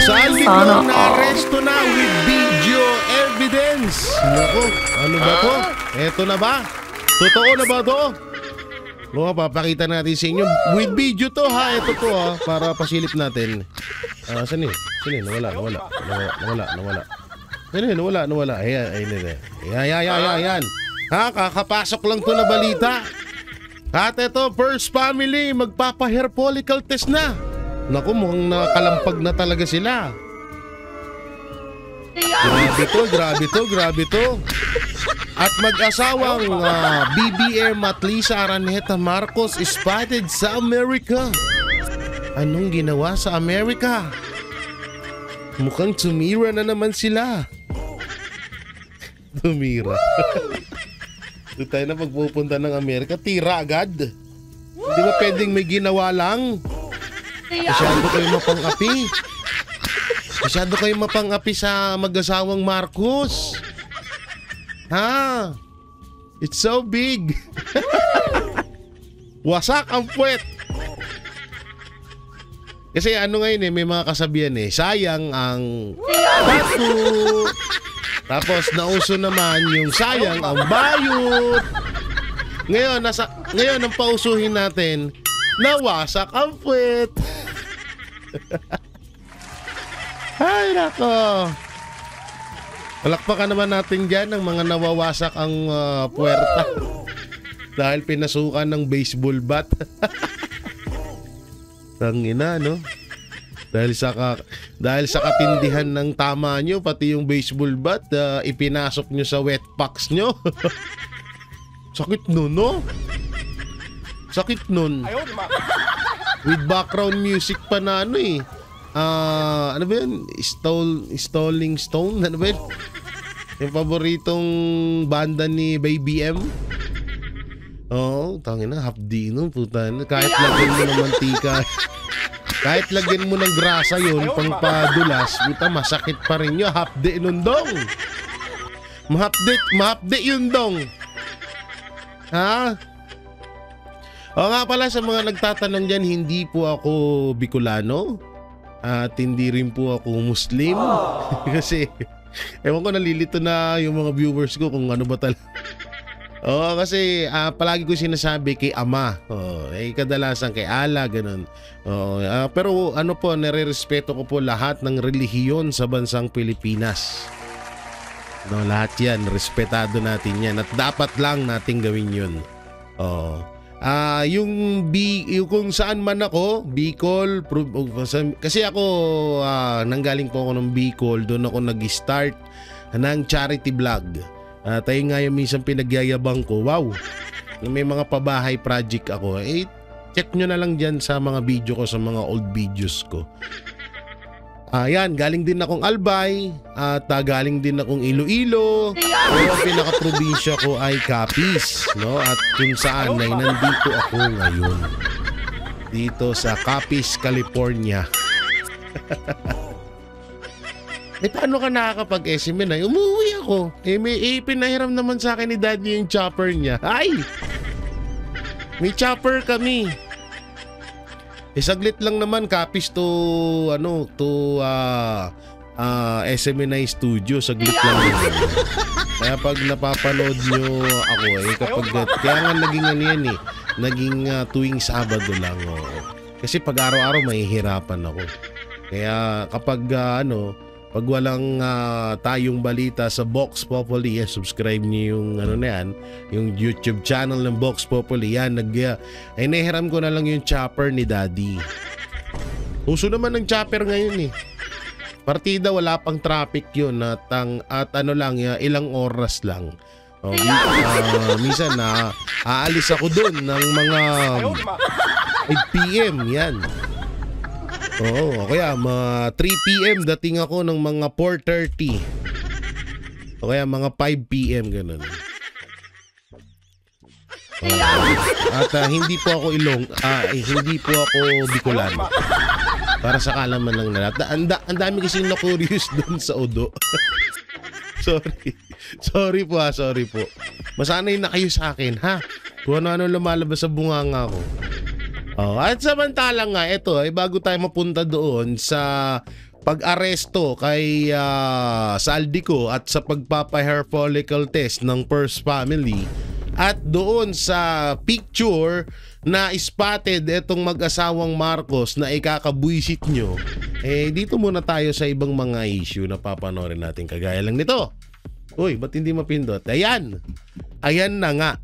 Saldi ko na-aresto na with video evidence. Naku, ano ba to? Eto na ba? Totoo na ba to? O, papakita natin sa inyo. With video to ha. Ito to ha. Para pasilip natin. Saan eh? Saan eh? Nawala. Nawala. Ayan. Ha, kakapasok lang to na balita. At ito, first family, magpapa-hair follicle test na. Naku, mukhang nakalampag na talaga sila. Grabe to. At mag-asawang BBM at Lisa Araneta Marcos spotted sa Amerika. Anong ginawa sa Amerika? Mukhang tumira na naman sila. Tumira. Doon tayo na pagpupunta ng Amerika, tira agad. Di ba pwedeng may ginawa lang? Masyado kayo mapang-api sa mag-asawang Marcos. Ha? It's so big. Wasak ang puwet. Kasi ano ngayon may mga kasabihan sayang ang pato. Tapos nauso naman yung sayang ang bayot. Ngayon ang pausuhin natin, nawasak ang puwet. Ay nako. Palakpakan naman natin dyan ng mga nawawasak ang puwerta dahil pinasukan ng baseball bat. Tangina, no? Dahil sa katindihan ng tama nyo, pati yung baseball bat, ipinasok nyo sa wet packs nyo. Sakit nun, no? Sakit nun. With background music pa na ano eh. Ano ba yun? Stalling Stone? Ano ba yun? Yung paboritong banda ni Baby M. Oo, tangin na, hapdi nun, puta. Kahit lagyan mo ng mantika, kahit lagyan mo ng grasa yun, pang padulas, puta, masakit pa rin yun. Hapdi nun dong. Mahapdi yun dong. Ha? O nga pala, sa mga nagtatanong dyan, hindi po ako Bicolano. At hindi rin po ako Muslim. Kasi ewan ko, nalilito na yung mga viewers ko kung ano ba talaga. Oo, kasi palagi ko sinasabi kay Ama. Kadalasan kay Allah, ganun. Pero ano po, nare-respeto ko po lahat ng relihiyon sa bansang Pilipinas. No, lahat yan, respetado natin yan. At dapat lang natin gawin yun. Yung kung saan man ako, Bicol, kasi ako nanggaling po ako ng Bicol, doon ako nag-start ng charity vlog. Tayo nga yung minsan pinagyayabang ko, wow, may mga pabahay project ako. Check nyo na lang dyan sa mga video ko, sa mga old videos ko. Yan, galing din akong Albay at galing din akong Iloilo. Pero ang pinaka-probinsya ko ay Capiz, no? At kung saan ay nandito ako ngayon. Dito sa Capiz, California. Paano ka nakakapag-SM na? Umuwi ako. May pinahiram naman sa akin ni Daddy yung chopper niya. Ay! May chopper kami. Saglit lang naman, Capiz to SMNI Studio, saglit lang naman. Kaya pag napapanood nyo ako kaya nga naging naging tuwing Sabado lang. Kasi pag araw-araw mahihirapan ako. Kaya kapag pag walang tayong balita sa Vox Populi, subscribe niyo yung yung YouTube channel ng Vox Populi. Yan, nahiram ko na lang yung chopper ni Daddy. Uso naman ng chopper ngayon eh. Partida, wala pang traffic yun at ilang oras lang. Minsan aalis ako doon ng mga 8 PM yan. Oo, kaya mga 3 PM dating ako ng mga 4:30. O kaya mga 5 PM ganun. At hindi po ako hindi po ako Bicolano. Para sa kalaman lang na lahat. Ang dami kasi na-curious dun sa Odo. Sorry po. Masanay na kayo sa akin, ha? Kung ano lumalabas sa bunganga ko. At samantalang nga, bago tayo mapunta doon sa pag-aresto kay Saldico at sa pagpapa-hair follicle test ng First Family at doon sa picture na spotted etong mag-asawang Marcos na ikakabwisit nyo, dito muna tayo sa ibang mga issue na papanorin natin kagaya lang nito. Uy, ba't hindi mapindot? Ayan! Ayan na nga.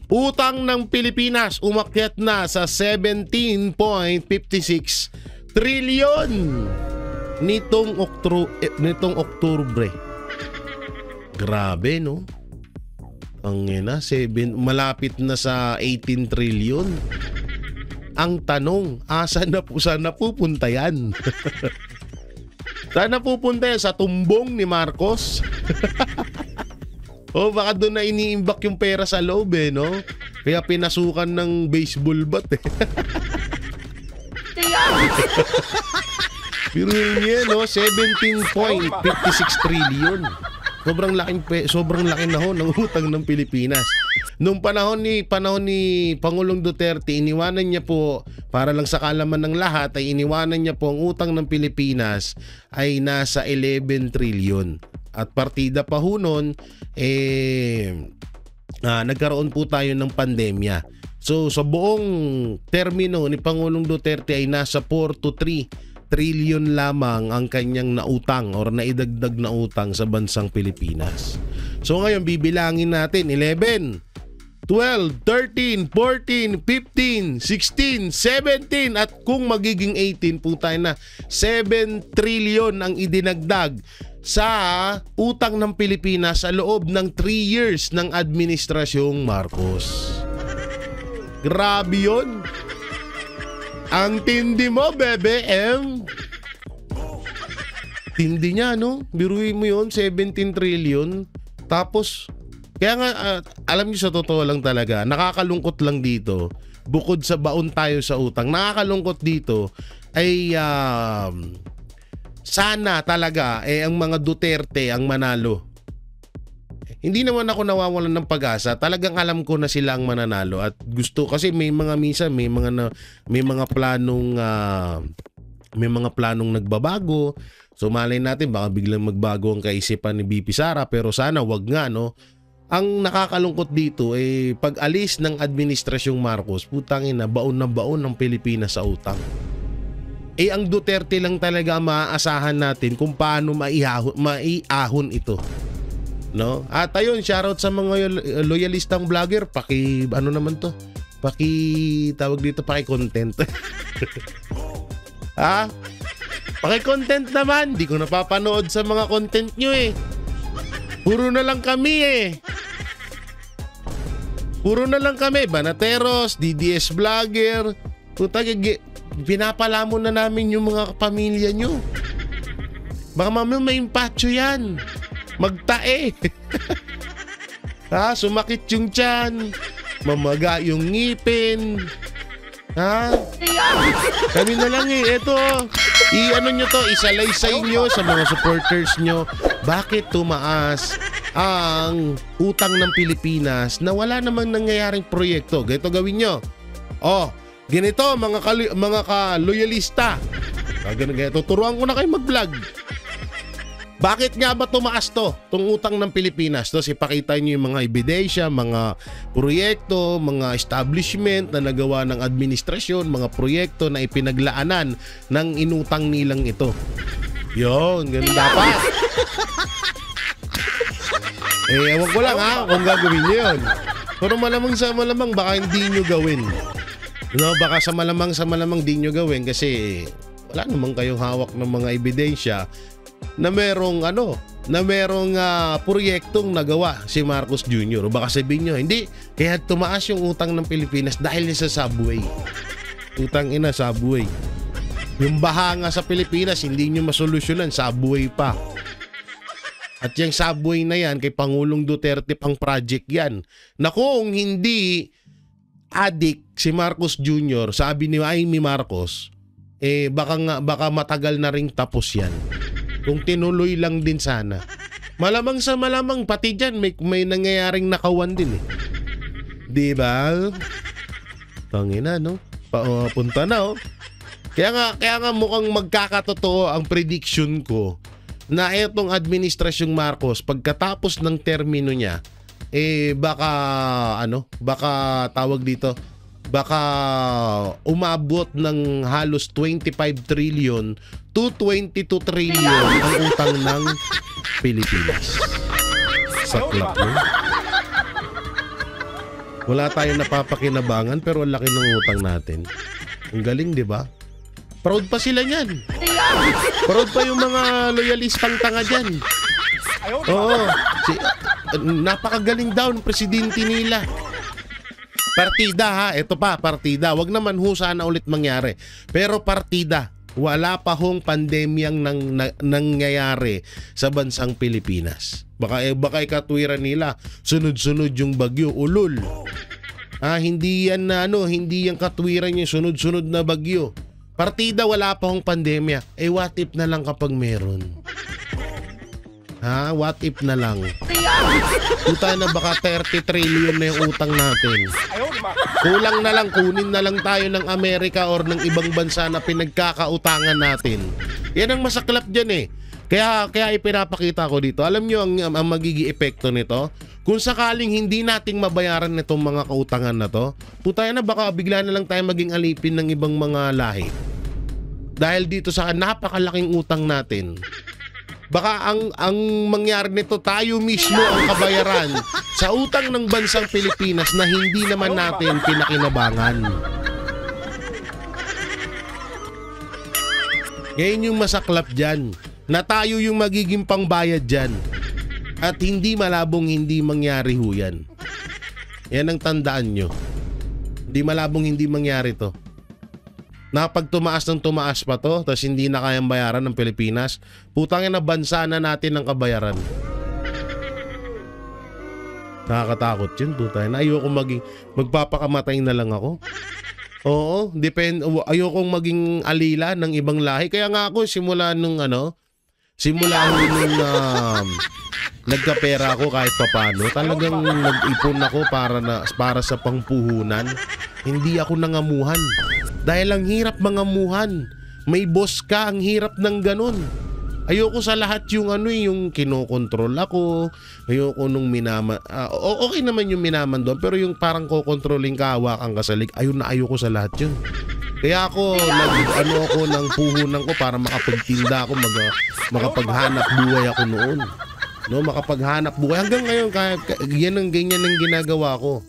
Utang ng Pilipinas umakyat na sa 17.56 trilyon nitong Oktubre. Grabe, no? Ang malapit na sa 18 trilyon. Ang tanong, saan napupunta yan? Saan napupunta yan? Sa tumbong ni Marcos? O baka doon na iniimbak yung pera sa loob no? Kaya pinasukan ng baseball bat Pero yun no? 17.56 trillion. Sobrang laki na ho ng utang ng Pilipinas. Nung panahon ni Pangulong Duterte, iniwanan niya po, para lang sa kalaman ng lahat, ay iniwanan niya po ang utang ng Pilipinas ay nasa 11 trillion. At partida pa ho nun, nagkaroon po tayo ng pandemya. So sa buong termino ni Pangulong Duterte ay nasa 4 to 3 trillion lamang ang kanyang nautang or naidagdag na utang sa bansang Pilipinas. So ngayon bibilangin natin 11, 12, 13, 14, 15, 16, 17 at kung magiging 18 po tayo na 7 trillion ang idinagdag sa utang ng Pilipinas sa loob ng 3 years ng administrasyong Marcos. Grabe yun. Ang tindi mo, Bebe M. Tindi niya, no? Biruin mo yun, 17 trillion. Tapos, kaya nga, alam niyo sa totoo lang talaga, nakakalungkot lang dito, bukod sa baon tayo sa utang, nakakalungkot dito ay sana talaga ang mga Duterte ang manalo. Hindi naman ako nawawalan ng pag-asa. Talagang alam ko na sila ang mananalo at gusto kasi may mga planong nagbabago. So malay natin baka biglang magbago ang kaisipan ni BP Sara, pero sana wag nga, no. Ang nakakalungkot dito pag alis ng administrasyong Marcos, putangin na baon ng Pilipinas sa utang. Ang Duterte lang talaga maaasahan natin kung paano maiahon ito. No? At ayun, shoutout sa mga loyalistang vlogger, paki-content. Paki-content naman, di ko napapanood sa mga content nyo Puro na lang kami Puro na lang kami, Banateros, DDS vlogger. Pinapalamon na namin yung mga pamilya nyo. Baka mamaya may impatyo yan. Magtae. Sumakit yung tiyan. Mamaga yung ngipin. Kami na lang Ito, isalaysay nyo sa mga supporters nyo. Bakit tumaas ang utang ng Pilipinas na wala namang nangyayaring proyekto? Ganito gawin nyo. Ganito mga ka-loyalista. Ganito, turuan ko na kayo mag-vlog. Bakit nga ba tumaas itong utang ng Pilipinas? Ipakita nyo yung mga ebidensya, mga proyekto, mga establishment na nagawa ng administrasyon, mga proyekto na ipinaglaanan ng inutang nilang ito. Yun, ganun dapat. Ewan ko lang kung gagawin nyo yun. Pero malamang baka hindi nyo gawin. Baka sa malamang di nyo gawin kasi wala namang kayong hawak ng mga ebidensya na merong proyektong nagawa si Marcos Jr. O baka sabihin nyo, hindi, kaya tumaas yung utang ng Pilipinas dahil sa subway. Utang subway. Yung baha nga sa Pilipinas, hindi nyo masolusyonan, subway pa. At yung subway na yan, kay Pangulong Duterte pang project yan. Na kung hindi adik si Marcos Jr., sabi ni Amy Marcos, baka matagal na ring tapos yan. Kung tinuloy lang din sana. Malamang sa malamang, pati dyan may nangyayaring nakawan din Diba? Tangina, no? Punta na oh. Kaya nga mukhang magkakatotoo ang prediction ko na etong administrasyong Marcos pagkatapos ng termino niya baka tawag dito, baka umabot ng halos 25 trillion to 22 trillion ang utang ng Pilipinas. Saklap mo. Wala tayong napapakinabangan pero ang laki ng utang natin. Ang galing, di ba? Proud pa sila niyan. Proud pa yung mga loyalistang tanga dyan. Oo. Napakagaling daw ng presidente nila. Partida ha. Ito pa, partida. Wag naman ho sana ulit mangyari. Pero partida. Wala pa hong pandemyang nangyayari sa bansang Pilipinas. Baka ikatwiran nila. Sunod-sunod yung bagyo. Ulol. Hindi yan hindi yan katwiran yung sunod-sunod na bagyo. Partida, wala pa hong pandemya. What if na lang kapag meron? What if na lang? Puta na baka 30 trillion na yung utang natin. Kulang na lang, kunin na lang tayo ng Amerika or ng ibang bansa na pinagkakautangan natin. Yan ang masaklap dyan Kaya ipinapakita ko dito. Alam nyo ang magiging epekto nito? Kung sakaling hindi nating mabayaran nitong mga kautangan na to, puta na baka bigla na lang tayo maging alipin ng ibang mga lahi. Dahil dito sa napakalaking utang natin. Baka ang mangyari nito, tayo mismo ang kabayaran sa utang ng bansang Pilipinas na hindi naman natin pinakinabangan. Ngayon yung masaklap dyan, na tayo yung magiging pangbayad dyan. At hindi malabong hindi mangyari ho yan. Yan ang tandaan nyo. Hindi malabong hindi mangyari to. Na pag tumaas ng tumaas pa to, tapos hindi na kayang bayaran ng Pilipinas, putangin na bansa na natin ng kabayaran. Nakakatakot yun, putangin. Ayoko magpapakamatay na lang ako. Oo, ayokong maging alila ng ibang lahi. Kaya nga ako simula nung nagkapera ako kahit papano, talagang nag-ipon ako para sa pangpuhunan. Hindi ako nangamuhan. Dahil ang hirap mangamuhan. May boss ka, ang hirap ng ganun. Ayoko sa lahat yung yung kinokontrol ako. Ayoko nung okay naman yung minaman doon, pero yung parang kokontrolling ka, hawakan ka sa lig, ayoko sa lahat yun. Kaya ako ako ng puhunan ko para makapagtinda ako, makapaghanap buhay ako noon. No, makapaghanap buhay hanggang ngayon, ganyan ang ginagawa ko.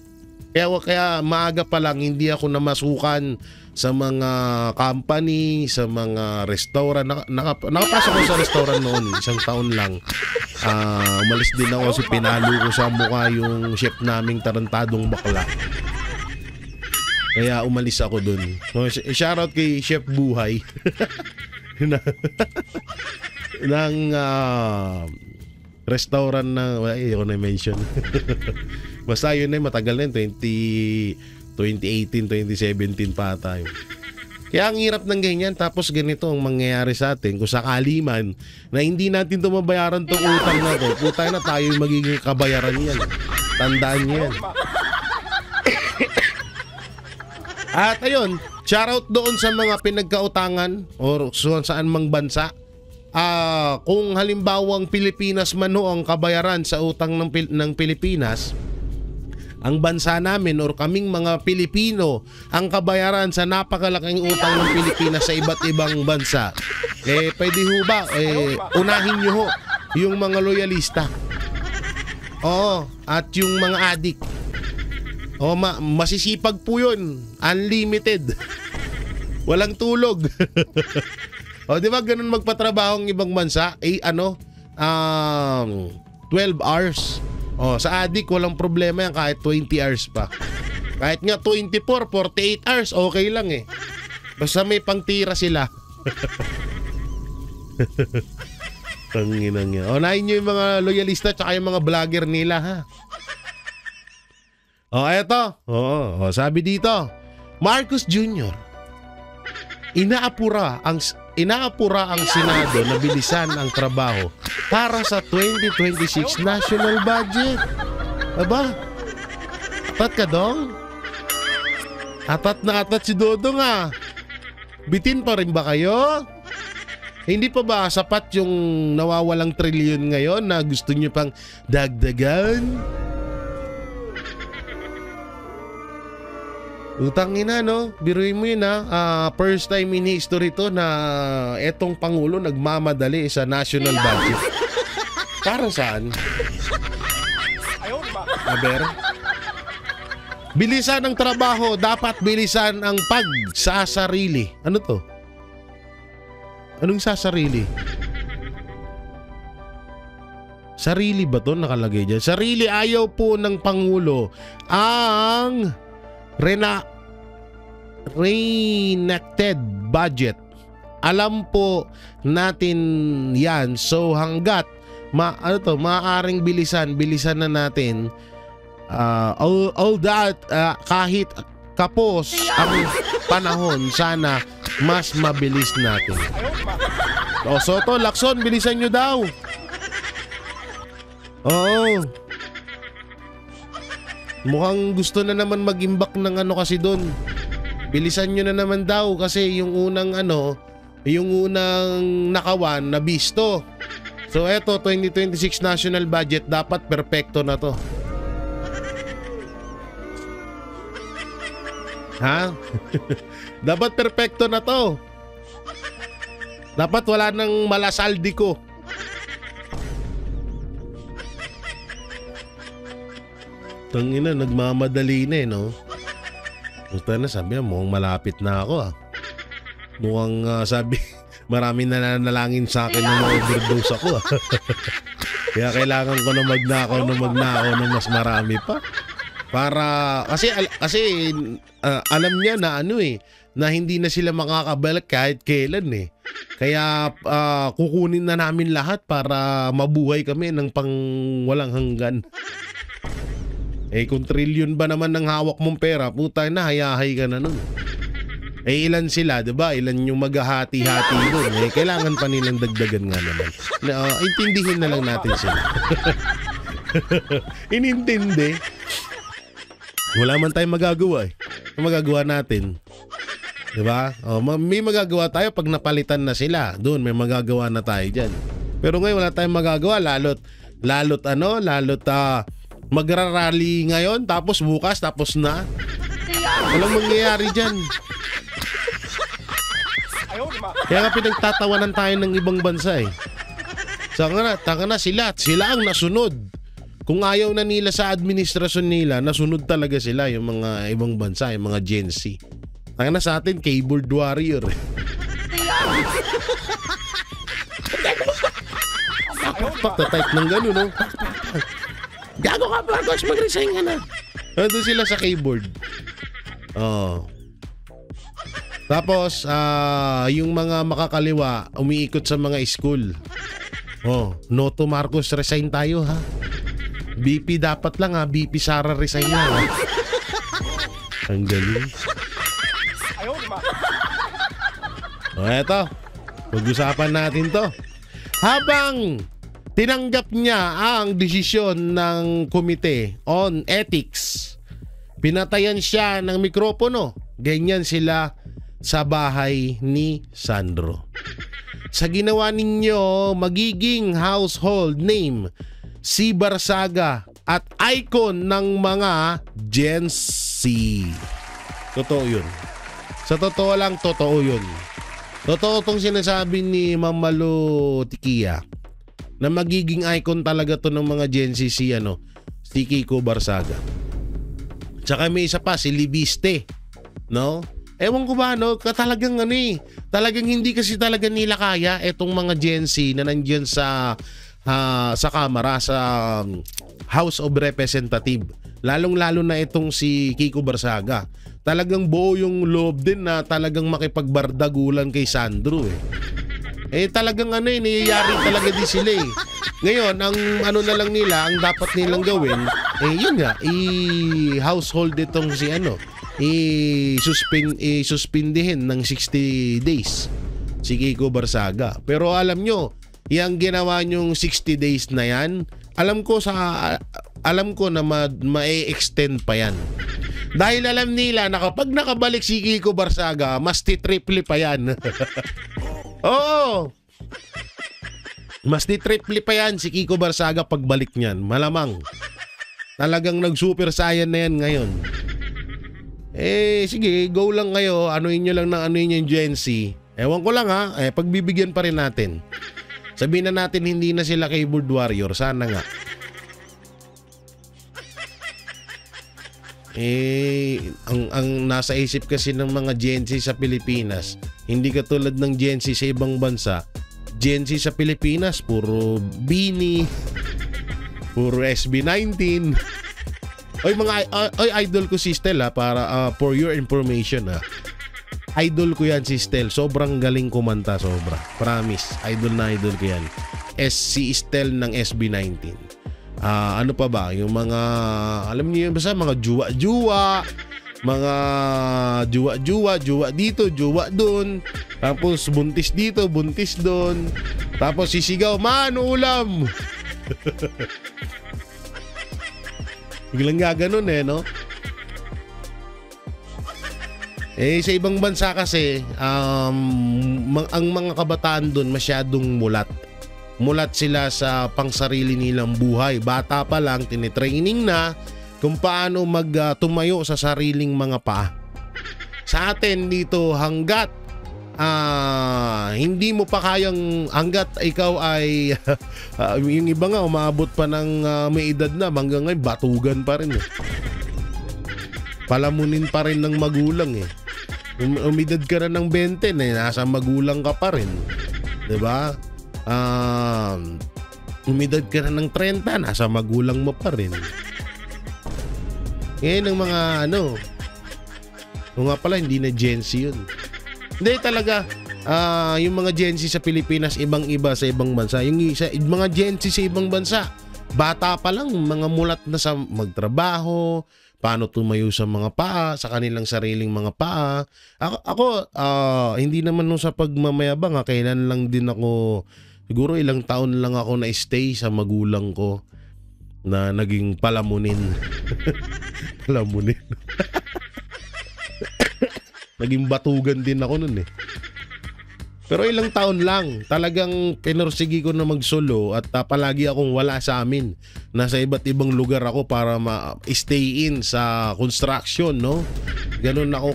Kaya maaga pa lang hindi ako namasukan sa mga company, sa mga restaurant. Nakapasok ko sa restaurant noon, isang taon lang. Umalis din ako kasi pinalo ko sa mukha yung chef naming tarantadong bakla. Kaya umalis ako dun. So, shoutout kay Chef Buhay. ng restaurant na, ayoko na mention. Basta yun matagal na yun, 2018, 2017 pa tayo. Kaya ang hirap ng ganyan, tapos ganito ang mangyayari sa atin. Kung sakali man na hindi natin ito mabayaran itong utang na ito, putay na tayo yung magiging kabayaran yan. Tandaan niyo yan. At ayun, shoutout doon sa mga pinagkautangan o saan mang bansa. Kung halimbawang Pilipinas man ho ang kabayaran sa utang ng Pilipinas, ang bansa namin or kaming mga Pilipino ang kabayaran sa napakalaking utang ng Pilipinas sa iba't ibang bansa, pwede ho ba unahin nyo ho yung mga loyalista, at yung mga adik. Masisipag po yun, unlimited, walang tulog. Di ba ganun magpatrabaho ng ibang bansa? 12 hours. Sa adik walang problema yan kahit 20 hours pa. Kahit nga 24, 48 hours, okay lang Basta may pangtira sila. Tanginang yan. Unahin nyo yung mga loyalista tsaka yung mga vlogger nila, ha? Eto. Sabi dito, Marcos Jr. Inaapura ang Senado na bilisan ang trabaho para sa 2026 national budget. Aba? Pat ka dong? Atat na atat si Dodong ah. Bitin pa rin ba kayo? Hindi pa ba sapat yung nawawalang trilyon ngayon na gusto nyo pang dagdagan? Utangina no, biruin mo yun ha. First time in history to na etong Pangulo nagmamadali sa national budget. Para saan? Aber? Bilisan ang trabaho, dapat bilisan ang pagsasarili. Ano to? Anong sasarili? Sarili ba to nakalagay dyan? Sarili, ayaw po ng Pangulo ang reenacted budget. Alam po natin yan. So hanggat maaaring bilisan na natin all that kahit kapos ang panahon, sana mas mabilis natin. O Soto, Lacson, bilisan nyo daw. Oo. Mukhang gusto na naman mag-imbak ng ano kasi doon. Bilisan nyo na naman daw kasi yung unang nakawan na bisto. So eto, 2026 national budget, dapat perpekto na to. Ha? Dapat perpekto na to. Dapat wala nang malasaldi ko. Tangina, nagmamadali na no? Puta na, sabi na, mukhang malapit na ako Mukhang sabi, marami na nanalangin sa akin na ma-overdose ako Kaya kailangan ko na magnakaw ng mas marami pa. Para, kasi alam niya na na hindi na sila makakabalik kahit kailan Kaya kukunin na namin lahat para mabuhay kami ng pang walang hanggan. Kung trilyon ba naman ng hawak mong pera, puta na, hayahay ka na nun. Ilan sila, diba? Ilan yung maghahati-hati nun. Kailangan pa nilang dagdagan nga naman. Intindihin na lang natin sila. Inintindi. Wala man tayong magagawa Ang magagawa natin, diba? May magagawa tayo pag napalitan na sila. Doon may magagawa na tayo dyan. Pero ngayon wala tayong magagawa. Lalot magrarally ngayon, tapos bukas, tapos na. Walang mangyayari dyan. Kaya nga pinagtatawanan tayo ng ibang bansa Taka na sila ang nasunod. Kung ayaw na nila sa administrasyon nila, nasunod talaga sila yung mga ibang bansa, yung mga Gen Z. Taka na sa atin, keyboard warrior Pagtatype ng gano'n, no? Gago ka, Marcos, mag-resign ka na. Nandun sila sa keyboard. Tapos, yung mga makakaliwa, umiikot sa mga school. No to Marcos, resign tayo ha. BP dapat lang BP Sara resign na Ang galing. Eto, pag-usapan natin to. Habang tinanggap niya ang desisyon ng Komite on Ethics, pinatayan siya ng mikropono. Ganyan sila sa bahay ni Sandro. Sa ginawa ninyo, magiging household name si Barsaga at icon ng mga Gen Z. Totoo yun. Sa totoo lang, totoo yun. Totoo tong sinasabi ni Ma'am Malu Tikia na magiging icon talaga to ng mga Gen Z si Kiko Barsaga. Tsaka may isa pa, si Libiste. No? Ewan ko ba, talagang talagang hindi kasi talaga nila kaya etong mga Gen Z na nandiyan sa Kamara, sa House of Representative. Lalong-lalo na itong si Kiko Barsaga. Talagang buo yung loob din na talagang makipagbardagulan kay Sandro talagang niyayari talaga di sila Ngayon, ang na lang nila, ang dapat nilang gawin, yun nga, i-household itong si i-suspindihin ng 60 days si Kiko Barsaga. Pero alam nyo, yung ginawa nyong 60 days na yan, alam ko na ma-extend pa yan. Dahil alam nila na kapag nakabalik si Kiko Barsaga, mas titriple pa yan. Oo. Mas titriple pa yan si Kiko Barsaga pagbalik niyan. Malamang. Talagang nag-super saiyan na yan ngayon. Sige, go lang kayo. Anuin nyo lang ng anuin yung Gen Z. Ewan ko lang ha. Pagbibigyan pa rin natin. Sabihin na natin hindi na sila keyboard warrior. Sana nga. Ang nasa isip kasi ng mga Gen Z sa Pilipinas, hindi katulad ng Gen Z sa ibang bansa. Gen Z sa Pilipinas, puro Bini, puro SB19. Oy, idol ko si Stel para for your information idol ko yan si Stel, sobrang galing kumanta, sobra, promise, idol ko yan. Si Stel ng SB19. Ano pa ba yung mga, alam niyo basta mga juwa mga juwa dito, juwa doon, tapos buntis dito, buntis doon, tapos sisigaw, man ulam. Biglang gaganon no? Sa ibang bansa kasi, ang mga kabataan doon masyadong mulat. Mulat sila sa pangsarili nilang buhay. Bata pa lang, tinitraining na kung paano tumayo sa sariling mga paa. Sa atin dito, hanggat hindi mo pa kayang, hanggat ikaw ay yung iba nga umabot pa ng may edad na, hanggang ngayon batugan pa rin palamunin pa rin ng magulang umidad ka na ng 20 nasa magulang ka pa rin, diba? Umidad ka na ng 30, nasa magulang mo pa rin. Ngayon ang mga o nga pala hindi na Gen Z yun. Hindi talaga, yung mga Gen Z sa Pilipinas ibang-iba sa ibang bansa. Yung mga Gen Z sa ibang bansa, bata pa lang, mga mulat na sa magtrabaho, paano tumayo sa mga paa, sa kanilang sariling mga paa. Ako hindi naman nung sa pagmamayabang, kailan lang din ako, siguro ilang taon lang ako na-stay sa magulang ko na naging palamunin. Palamunin. Naging batugan din ako nun Pero ilang taon lang, talagang pinursigi ko na mag-solo at palagi akong wala sa amin. Nasa iba't ibang lugar ako para ma-stay in sa construction, no? Ganun ako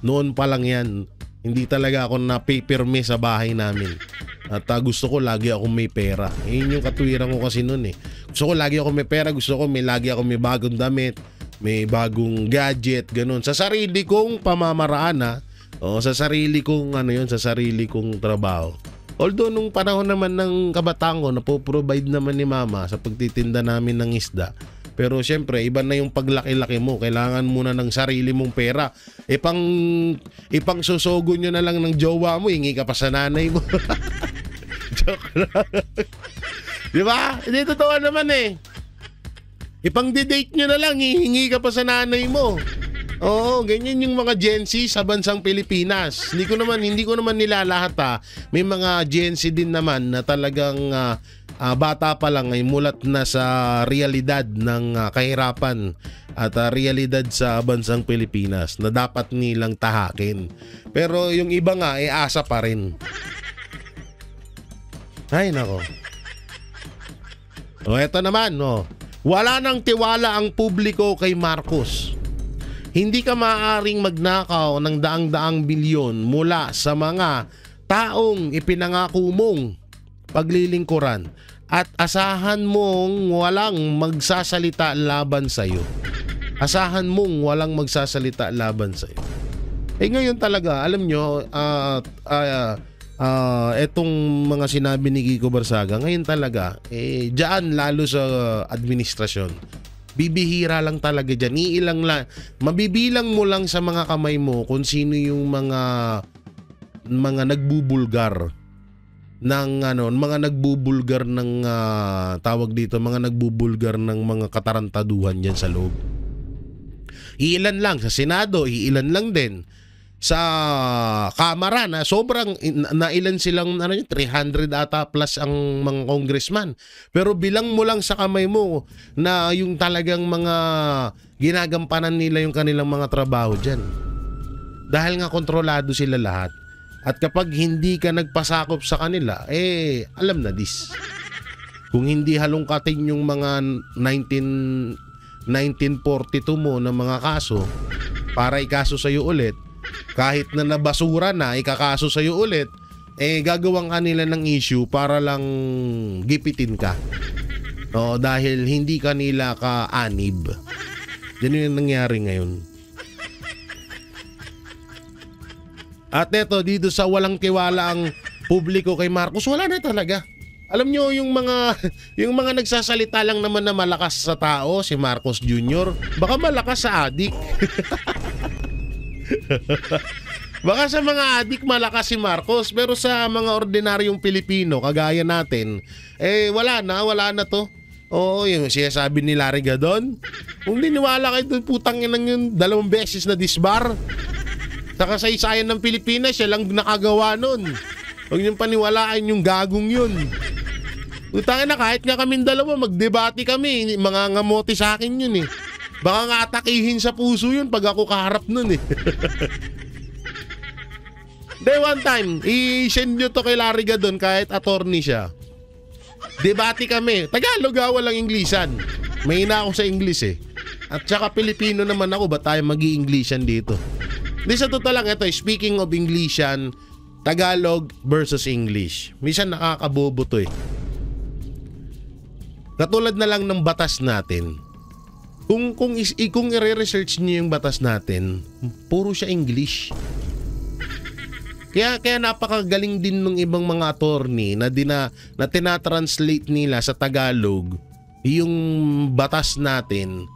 noon pa lang yan. Hindi talaga ako napipirme sa bahay namin. At gusto ko lagi akong may pera. Yun yung katuwiran ko kasi noon Gusto ko lagi akong may pera, gusto ko lagi akong may bagong damit, may bagong gadget, ganun. Sa sarili kong pamamaraan sa sarili kong sa sarili kong trabaho. Although nung panahon naman ng kabataan ko, napoprovide naman ni mama sa pagtitinda namin ng isda. Pero syempre, iba na yung paglaki-laki mo. Kailangan muna ng sarili mong pera. Ipang susogo nyo na lang ng jowa mo, hingi ka pa sa nanay mo. Joke lang. Diba? Hindi totoo naman Ipang didate nyo na lang, hihingi ka pa sa nanay mo. Oo, ganyan yung mga Gen Z sa bansang Pilipinas. Hindi ko naman nilalahat May mga Gen Z din naman na talagang bata pa lang ay mulat na sa realidad ng kahirapan at realidad sa bansang Pilipinas na dapat nilang tahakin. Pero yung iba nga asa pa rin. Ay nako. Eto naman wala nang tiwala ang publiko kay Marcos. Hindi ka maaaring magnakaw ng daang-daang bilyon mula sa mga taong ipinangako mong paglilingkuran at asahan mong walang magsasalita laban sa iyo. Asahan mong walang magsasalita laban sa iyo. Ngayon talaga, alam nyo, etong mga sinabi ni Kiko Barsaga, ngayon talaga, dyan lalo sa administrasyon, bibihira lang talaga dyan. Mabibilang mo lang sa mga kamay mo kung sino yung mga nagbubulgar ng mga nagbubulgar ng tawag dito, mga nagbubulgar ng mga katarantaduhan diyan sa loob. Iilan lang sa Senado, iilan lang din sa kamara na sobrang nailan silang 300 ata plus ang mga congressman. Pero bilang mo lang sa kamay mo na yung talagang mga ginagampanan nila yung kanilang mga trabaho dyan. Dahil nga kontrolado sila lahat. At kapag hindi ka nagpasakop sa kanila, alam na this. Kung hindi halongkatin yung mga 1942 mo na mga kaso para ikaso sa'yo ulit, kahit na nabasura na, ikakaso sa'yo ulit, gagawang kanila ng issue para lang gipitin ka. Dahil hindi kanila ka-anib. Yan yung nangyari ngayon. At eto, dito sa walang tiwala ang publiko kay Marcos, wala na talaga. Alam nyo, yung mga nagsasalita lang naman na malakas sa tao, si Marcos Jr., baka malakas sa adik. Baka sa mga adik malakas si Marcos, pero sa mga ordinaryong Pilipino, kagaya natin, wala na to. Oo, yung sinasabi ni Larry Gadon, kung diniwala kayo doon, putang inang yun, 2 beses na disbar. Sa kasaysayan ng Pilipinas, siya lang nakagawa nun. Huwag niyong paniwalaan yung gagong yun. Utangin na, kahit nga kaming dalawa, magdebate kami. Mga ngamote sa akin yun eh. Baka nga atakihin sa puso yun pag ako kaharap nun eh. Day one time, i-send nyo to kay Larry Gadon kahit attorney siya. Debate kami. Tagalog walang Inglesan. May ina ako sa English eh. At saka Pilipino naman ako, ba't tayo mag-i-Englishan dito? Di sa totoo lang ito, speaking of Englishan, Tagalog versus English. Minsan nakakabobo to eh. Katulad na lang ng batas natin. Kung i-research niyo yung batas natin, puro siya English. Kaya napakagaling din ng ibang mga attorney na tinatranslate nila sa Tagalog yung batas natin,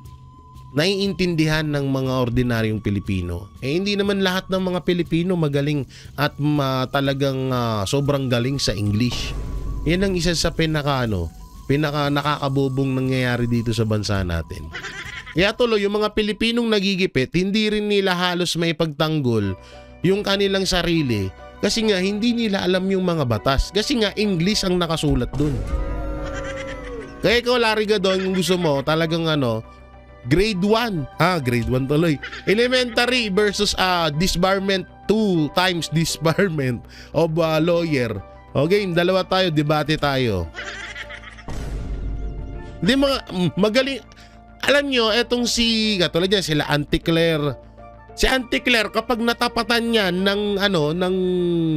naiintindihan ng mga ordinaryong Pilipino. Hindi naman lahat ng mga Pilipino magaling at talagang sobrang galing sa English. Yan ang isa sa pinaka nakakabobong nangyayari dito sa bansa natin. Kaya tuloy, yung mga Pilipinong nagigipit, hindi rin nila halos may pagtanggol yung kanilang sarili kasi nga hindi nila alam yung mga batas. Kasi nga English ang nakasulat dun. Kaya ikaw, Larry Gadon, kung gusto mo, talagang grade 1. Grade 1 tuloy. Elementary versus disbarment 2 times disbarment of lawyer. Okay, dalawa tayo, debate tayo. Hindi magaling. Alam nyo, etong katulad yan, sila Auntie Claire. Si Auntie Claire, kapag natapatan niya ng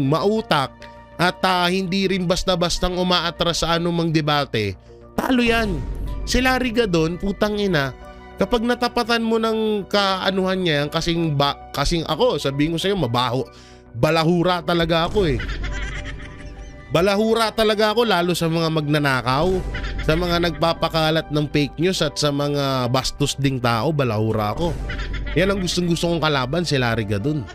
mautak at hindi rin basta-bastang umaatras sa anumang debate, talo yan. Si Larry Gadon, putang ina, kapag natapatan mo ng kaanuhan niya, kasing ako, sabihin ko sa'yo, mabaho. Balahura talaga ako eh. Balahura talaga ako, lalo sa mga magnanakaw, sa mga nagpapakalat ng fake news at sa mga bastos ding tao, balahura ako. Yan ang gustong-gusto kong kalaban, si Larry Gadon.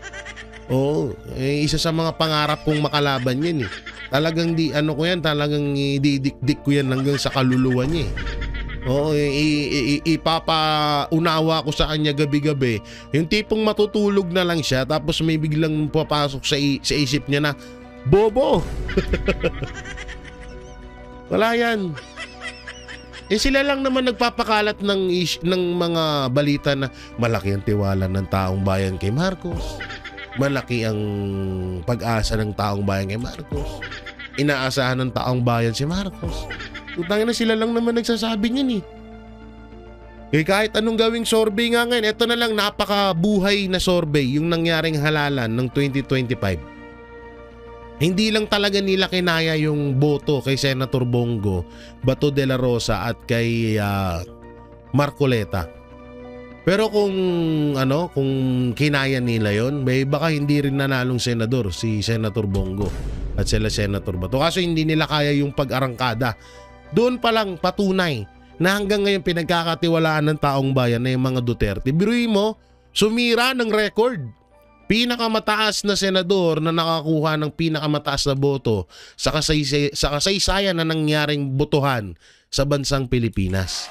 Oo, isa sa mga pangarap kong makalaban yan eh. Talagang talagang ididikdik ko yan hanggang sa kaluluwa niya eh. Oo, ipapaunawa ko sa kanya gabi-gabi. Yung tipong matutulog na lang siya tapos may biglang papasok sa isip niya na, bobo! Wala yan. Sila lang naman nagpapakalat ng mga balita na malaki ang tiwala ng taong bayan kay Marcos. Malaki ang pag-asa ng taong bayan kay Marcos. Inaasahan ng taong bayan si Marcos. Utangin na, sila lang naman nagsasabi niyan eh. Kaya kahit anong gawing survey nga ngayon, ito na lang napakabuhay na survey yung nangyaring halalan ng 2025. Hindi lang talaga nila kinaya yung boto kay Senator Bongo, Bato de la Rosa at kay Marcoleta. Pero kung kinaya nila yon, baka hindi rin nanalong senador si Senator Bongo at sila Senator Bato. Kaso hindi nila kaya yung pag-arangkada. Doon pa lang patunay na hanggang ngayon pinagkakatiwalaan ng taong bayan na yung mga Duterte. Biruin mo, sumira ng record. Pinakamataas na senador na nakakuha ng pinakamataas na boto sa kasaysayan na nangyaring botohan sa bansang Pilipinas.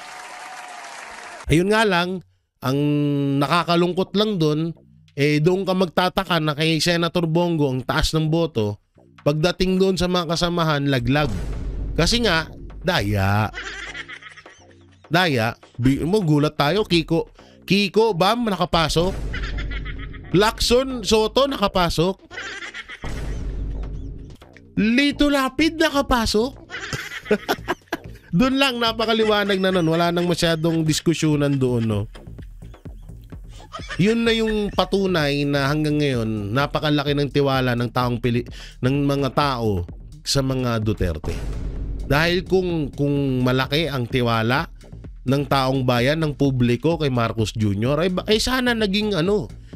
Ayun nga lang, ang nakakalungkot lang doon, doon ka magtataka na kay Senator Bongo ang taas ng boto, pagdating doon sa mga kasamahan, laglag. Kasi nga, daya. Gulat tayo, Kiko Bam nakapasok. Lacson Soto nakapasok. Lito Lapid nakapasok. Doon lang, napakaliwanag na nun. Wala nang masyadong diskusyonan doon, no? Yun na yung patunay na hanggang ngayon napakalaki ng tiwala ng ng mga tao sa mga Duterte. Dahil kung malaki ang tiwala ng taong bayan, ng publiko kay Marcos Jr., ay sana naging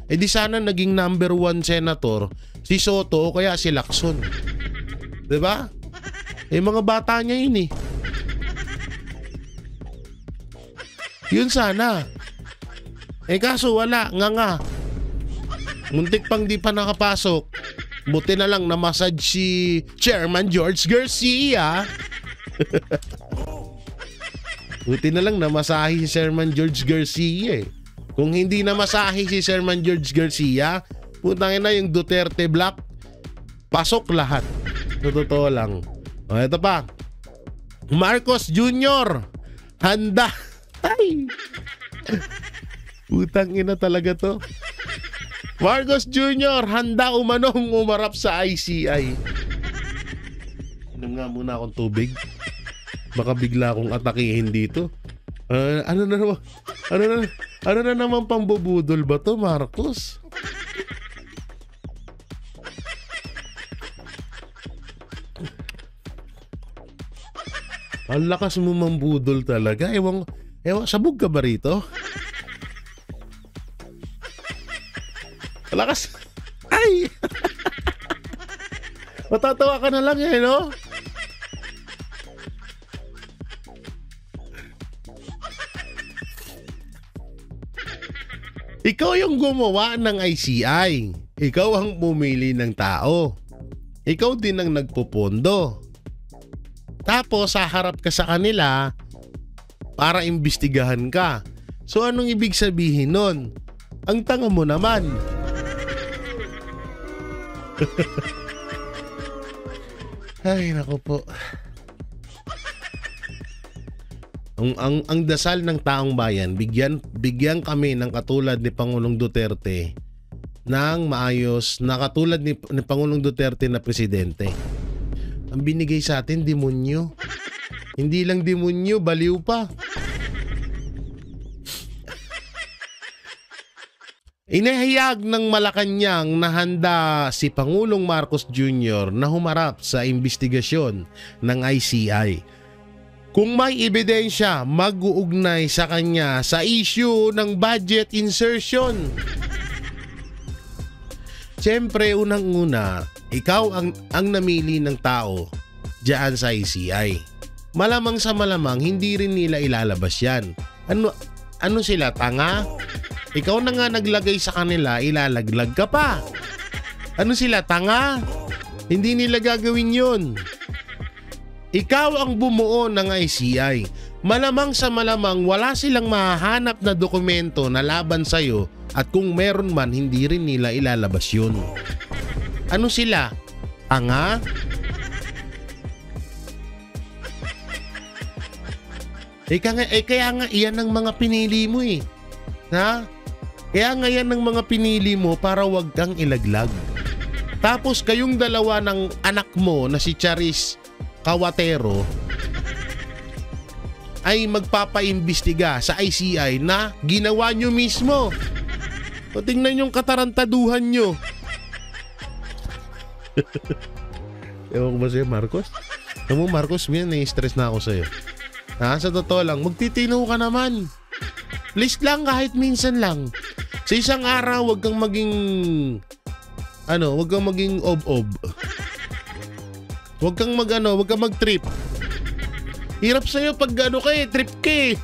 di sana naging number 1 senator si Soto o kaya si Lacson. 'Di ba? Mga bata niya yun eh. Yun sana. Kaso wala, nga. Muntik pang di pa nakapasok. Buti na lang na-massage si Chairman George Garcia. Buti na lang namasahe si Chairman George Garcia eh. Kung hindi namasahe si Chairman George Garcia, putangin na yung Duterte Black, pasok lahat. Totoo lang. Ito pa. Marcos Jr. handa. Ay! Utang ina talaga to. Marcos Jr. handa umanong umarap sa ICI. Inom nga muna akong tubig. Baka bigla akong atakihin dito. Ano na naman pambubudol ba to, Marcos? Ang lakas mo mambudol talaga. Ewan, sabog ka ba rito? Lakas. Ay! Matatawa ka na lang no? Ikaw yung gumawa ng ICI. Ikaw ang pumili ng tao. Ikaw din ang nagpupondo. Tapos haharap ka sa kanila para imbestigahan ka. So anong ibig sabihin nun? Ang tanga mo naman. Ay, naku po. Ang dasal ng taong bayan, bigyan kami ng katulad ni Pangulong Duterte ng maayos na katulad ni Pangulong Duterte na presidente. Ang binigay sa atin, demonyo. Hindi lang demonyo, baliw pa. Inihayag ng Malacanang na handa si Pangulong Marcos Jr. na humarap sa investigasyon ng ICI. Kung may ebidensya, mag-uugnay sa kanya sa issue ng budget insertion. Siyempre, unang-una, ikaw ang namili ng tao diyan sa ICI. Malamang sa malamang, hindi rin nila ilalabas yan. Ano sila, tanga? Ikaw na nga naglagay sa kanila, ilalaglag ka pa. Ano sila, tanga? Hindi nila gagawin yun. Ikaw ang bumuo ng ICI. Malamang sa malamang wala silang mahahanap na dokumento na laban sa'yo at kung meron man, hindi rin nila ilalabas yun. Ano sila? Tanga? Kaya nga iyan ang mga pinili mo eh. Ha? Kaya nga yan ang mga pinili mo para wag kang ilaglag. Tapos kayong dalawa ng anak mo na si Charis Kawatero ay magpapaimbestiga sa ICI na ginawa nyo mismo. O tingnan yung katarantaduhan nyo. Ewan ko ba sa'yo, Marcos? Alam mo, Marcos, na-stress na ako sa'yo. Sa totoo lang, magtitino ka naman. Please lang, kahit minsan lang. Sa isang araw, wag kang maging ob-ob. Wag kang mag-trip. Hirap sa'yo pag trip ka eh.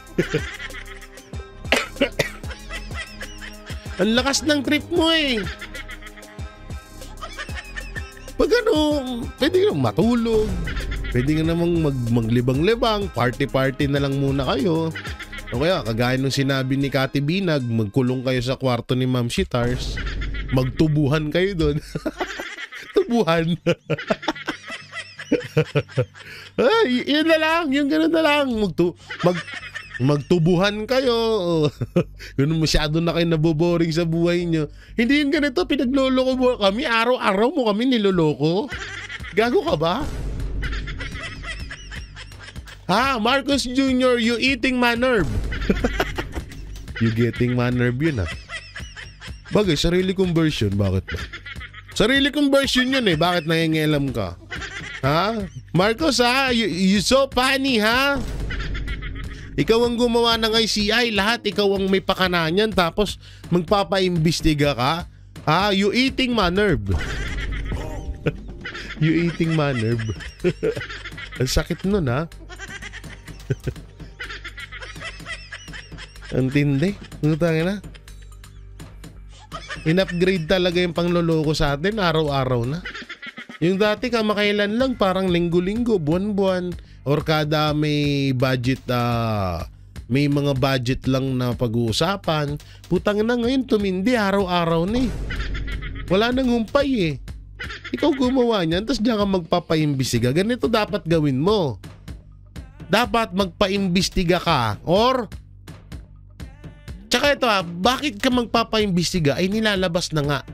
Ang lakas ng trip mo eh. Pag pwede kang matulog. Pwede nga namang maglibang-libang. Party-party na lang muna kayo. O kaya, kagaya nung sinabi ni Kati Binag, magkulong kayo sa kwarto ni Ma'am Shitars. Magtubuhan kayo doon. Tubuhan. Ay, yun na lang, yung gano'n na lang. Magtubuhan kayo. Ganun masyado na kayo naboboring sa buhay nyo. Hindi yung ganito, pinagloloko mo kami. Araw-araw mo kami niloloko. Gago ka ba? Ha, Marcos Jr., you eating my nerve. You getting my nerve yun ha. Bagay, sarili kong version, bakit ba? Sarili kong version yun eh, bakit nangingialam ka? Ha? Marcos ha, you so funny ha? Ikaw ang gumawa ng ICI, lahat ikaw ang may pakananan, tapos magpapaimbestiga ka? Ha? You eating my nerve. You eating my nerve. Ang sakit nun ha? Ang tindi. Na. In-upgrade talaga yung pangloloko sa atin araw-araw na. Yung dati kamakailan lang parang linggo-linggo, buwan-buwan, or kada may budget, may mga budget lang na pag-uusapan. Putang na ngayon tumindi araw-araw na eh. Wala nang humpay eh. Ikaw gumawa niyan, tapos diyan ka magpapaimbestiga. Ganito dapat gawin mo. Dapat magpaimbestiga ka or tsaka ito bakit ka magpapaimbestiga ay nilalabas na nga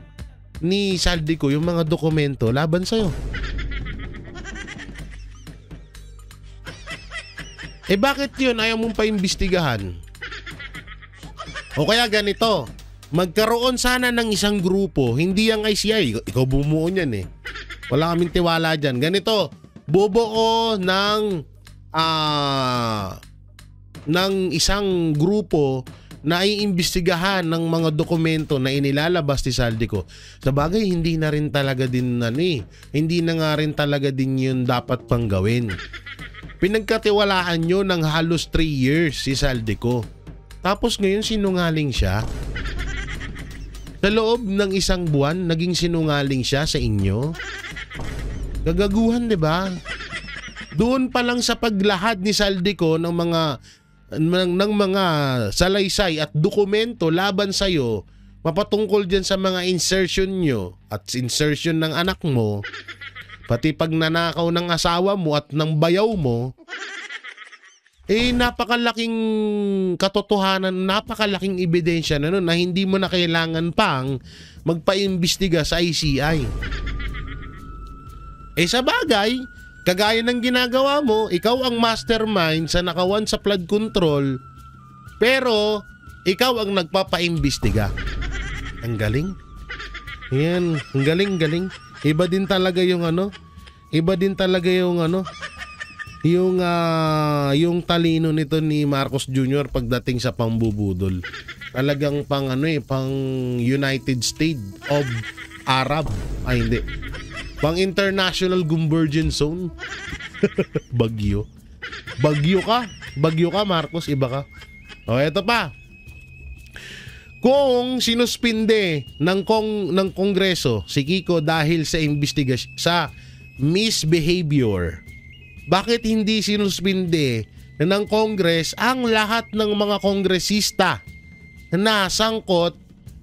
ni Saldico yung mga dokumento laban sa'yo. Eh bakit yun ayaw mong paimbestigahan? O kaya ganito, magkaroon sana ng isang grupo, hindi ang ICI, ikaw bumuo niyan eh. Wala kaming tiwala dyan. Ganito, bubuo ng isang grupo na iimbestigahan ng mga dokumento na inilalabas ni Saldico. Sa bagay, hindi na rin talaga din hindi na nga rin talaga din yun dapat pang gawin. Pinagkatiwalaan nyo ng halos 3 years si Saldico. Tapos ngayon sinungaling siya. Sa loob ng isang buwan, naging sinungaling siya sa inyo. Gagaguhan, di ba? Doon pa lang sa paglahad ni Saldico ng mga salaysay at dokumento laban sa iyo, mapatungkol diyan sa mga insertion nyo at insertion ng anak mo, pati pagnanakaw ng asawa mo at ng bayaw mo, eh napakalaking katotohanan, napakalaking ebidensya na nun na hindi mo na kailangan pang magpaimbestiga sa ICI. Eh sa bagay, kagaya ng ginagawa mo, ikaw ang mastermind sa nakawan sa flood control, pero ikaw ang nagpapaimbestiga. Ang galing. Yan, ang galing. Iba din talaga yung yung talino nito ni Marcos Jr. pagdating sa pambubudol. Talagang pang United States of Arab. Ay hindi. Pang International Convergence Zone. Bagyo ka Marcos, iba ka. O eto pa. Kung sinuspinde ng Kongreso si Kiko dahil sa investigasyon sa misbehavior, bakit hindi sinuspinde ng Congress ang lahat ng mga kongresista na sangkot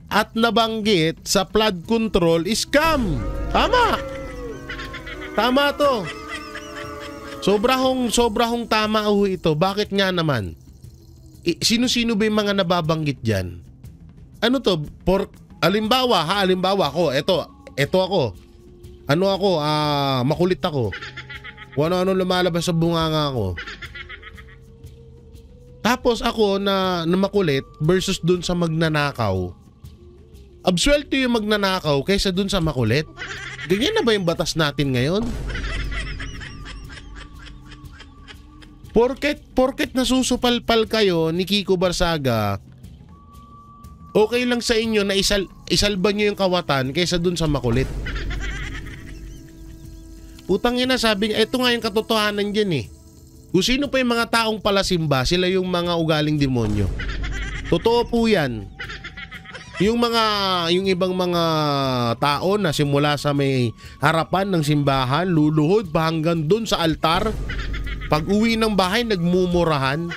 at nabanggit sa flood control scam? Tama to. Sobrahong tama ito. Bakit nga naman? Sino-sino ba yung mga nababanggit dyan? Ano to? Halimbawa ako. Ito ako. Makulit ako. Kung ano lumalabas sa bunganga ko. Tapos ako na makulit versus dun sa magnanakaw. Absuelto yung magnanakaw kaysa dun sa makulit. Ganyan na ba yung batas natin ngayon? Porket nasusupalpal kayo ni Kiko Barsaga, okay lang sa inyo na isalba nyo yung kawatan kaysa dun sa makulit. Putang ina, sabi niya, ito nga yung katotohanan dyan eh. Kung sino pa yung mga taong palasimba, sila yung mga ugaling demonyo. Totoo po yan. Yung ibang mga tao na simula sa may harapan ng simbahan, luluhod pa hanggang dun sa altar, pag uwi ng bahay, nagmumurahan.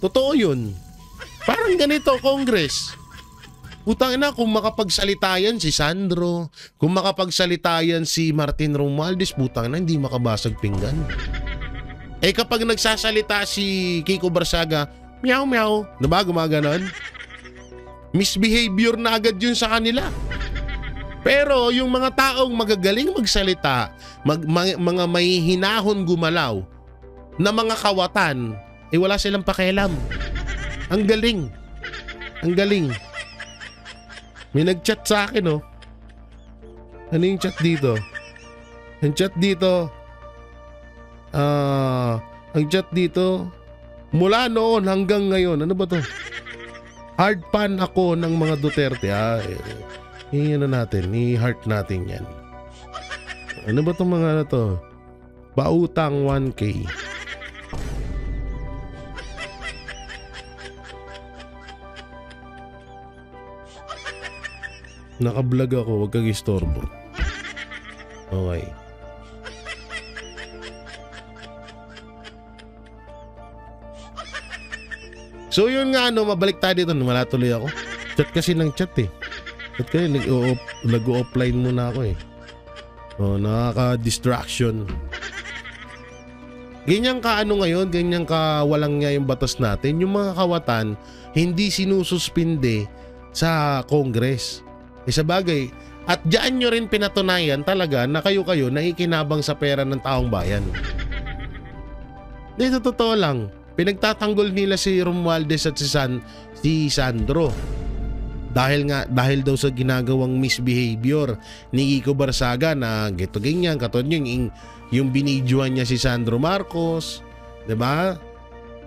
Totoo yun. Parang ganito, Congress. Putang ina, kung makapagsalita yan si Sandro, kung makapagsalita yan si Martin Romualdez, putang ina, hindi makabasag pinggan. Eh kapag nagsasalita si Kiko Barsaga, meow meow, diba gumaganon? Misbehavior na agad yun sa kanila. Pero yung mga taong magagaling magsalita, mga may hinahon gumalaw na mga kawatan, eh wala silang pakialam. Ang galing. Ang galing. May nag-chat sa akin, oh. Ano yung chat dito? Ang chat dito, mula noon hanggang ngayon, ano ba to? Hard pan ako ng mga Duterte. Ano natin, i-heart natin yan. Ano ba itong mga ano to? Pautang 1K. Naka-vlog ako, huwag kang istorbo. Okay. So yun nga, mabalik tayo dito. Wala tuloy ako. Chat kasi ng chat eh. Chat kayo, nag-offline muna ako eh. Nakaka-distraction. Ganyan ka ngayon, ganyan ka walang nga yung batas natin. Yung mga kawatan, hindi sinususpinde sa Congress. Sa bagay, at diyan nyo rin pinatunayan talaga na kayo naikinabang sa pera ng taong bayan. Dito totoo lang, pinagtatanggol nila si Romualdez at si Sandro. Dahil daw sa ginagawang misbehavior ni Kiko Barsaga na gito ganyan, katulad yung binidyoan niya si Sandro Marcos, 'di ba?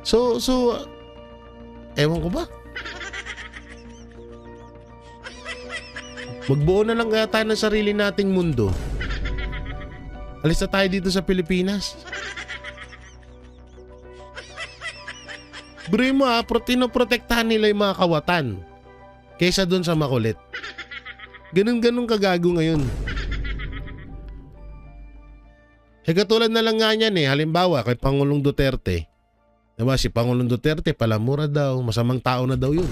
So ewan ko ba? Magbuo na lang kaya tayo ng sarili nating mundo. Alis na tayo dito sa Pilipinas. Bro mo tinoprotektahan nila yung mga kawatan kaysa dun sa makulit. Ganun kagago ngayon. Katulad na lang nga yan eh. Halimbawa kay Pangulong Duterte. Diba si Pangulong Duterte palamura daw, masamang tao na daw yun.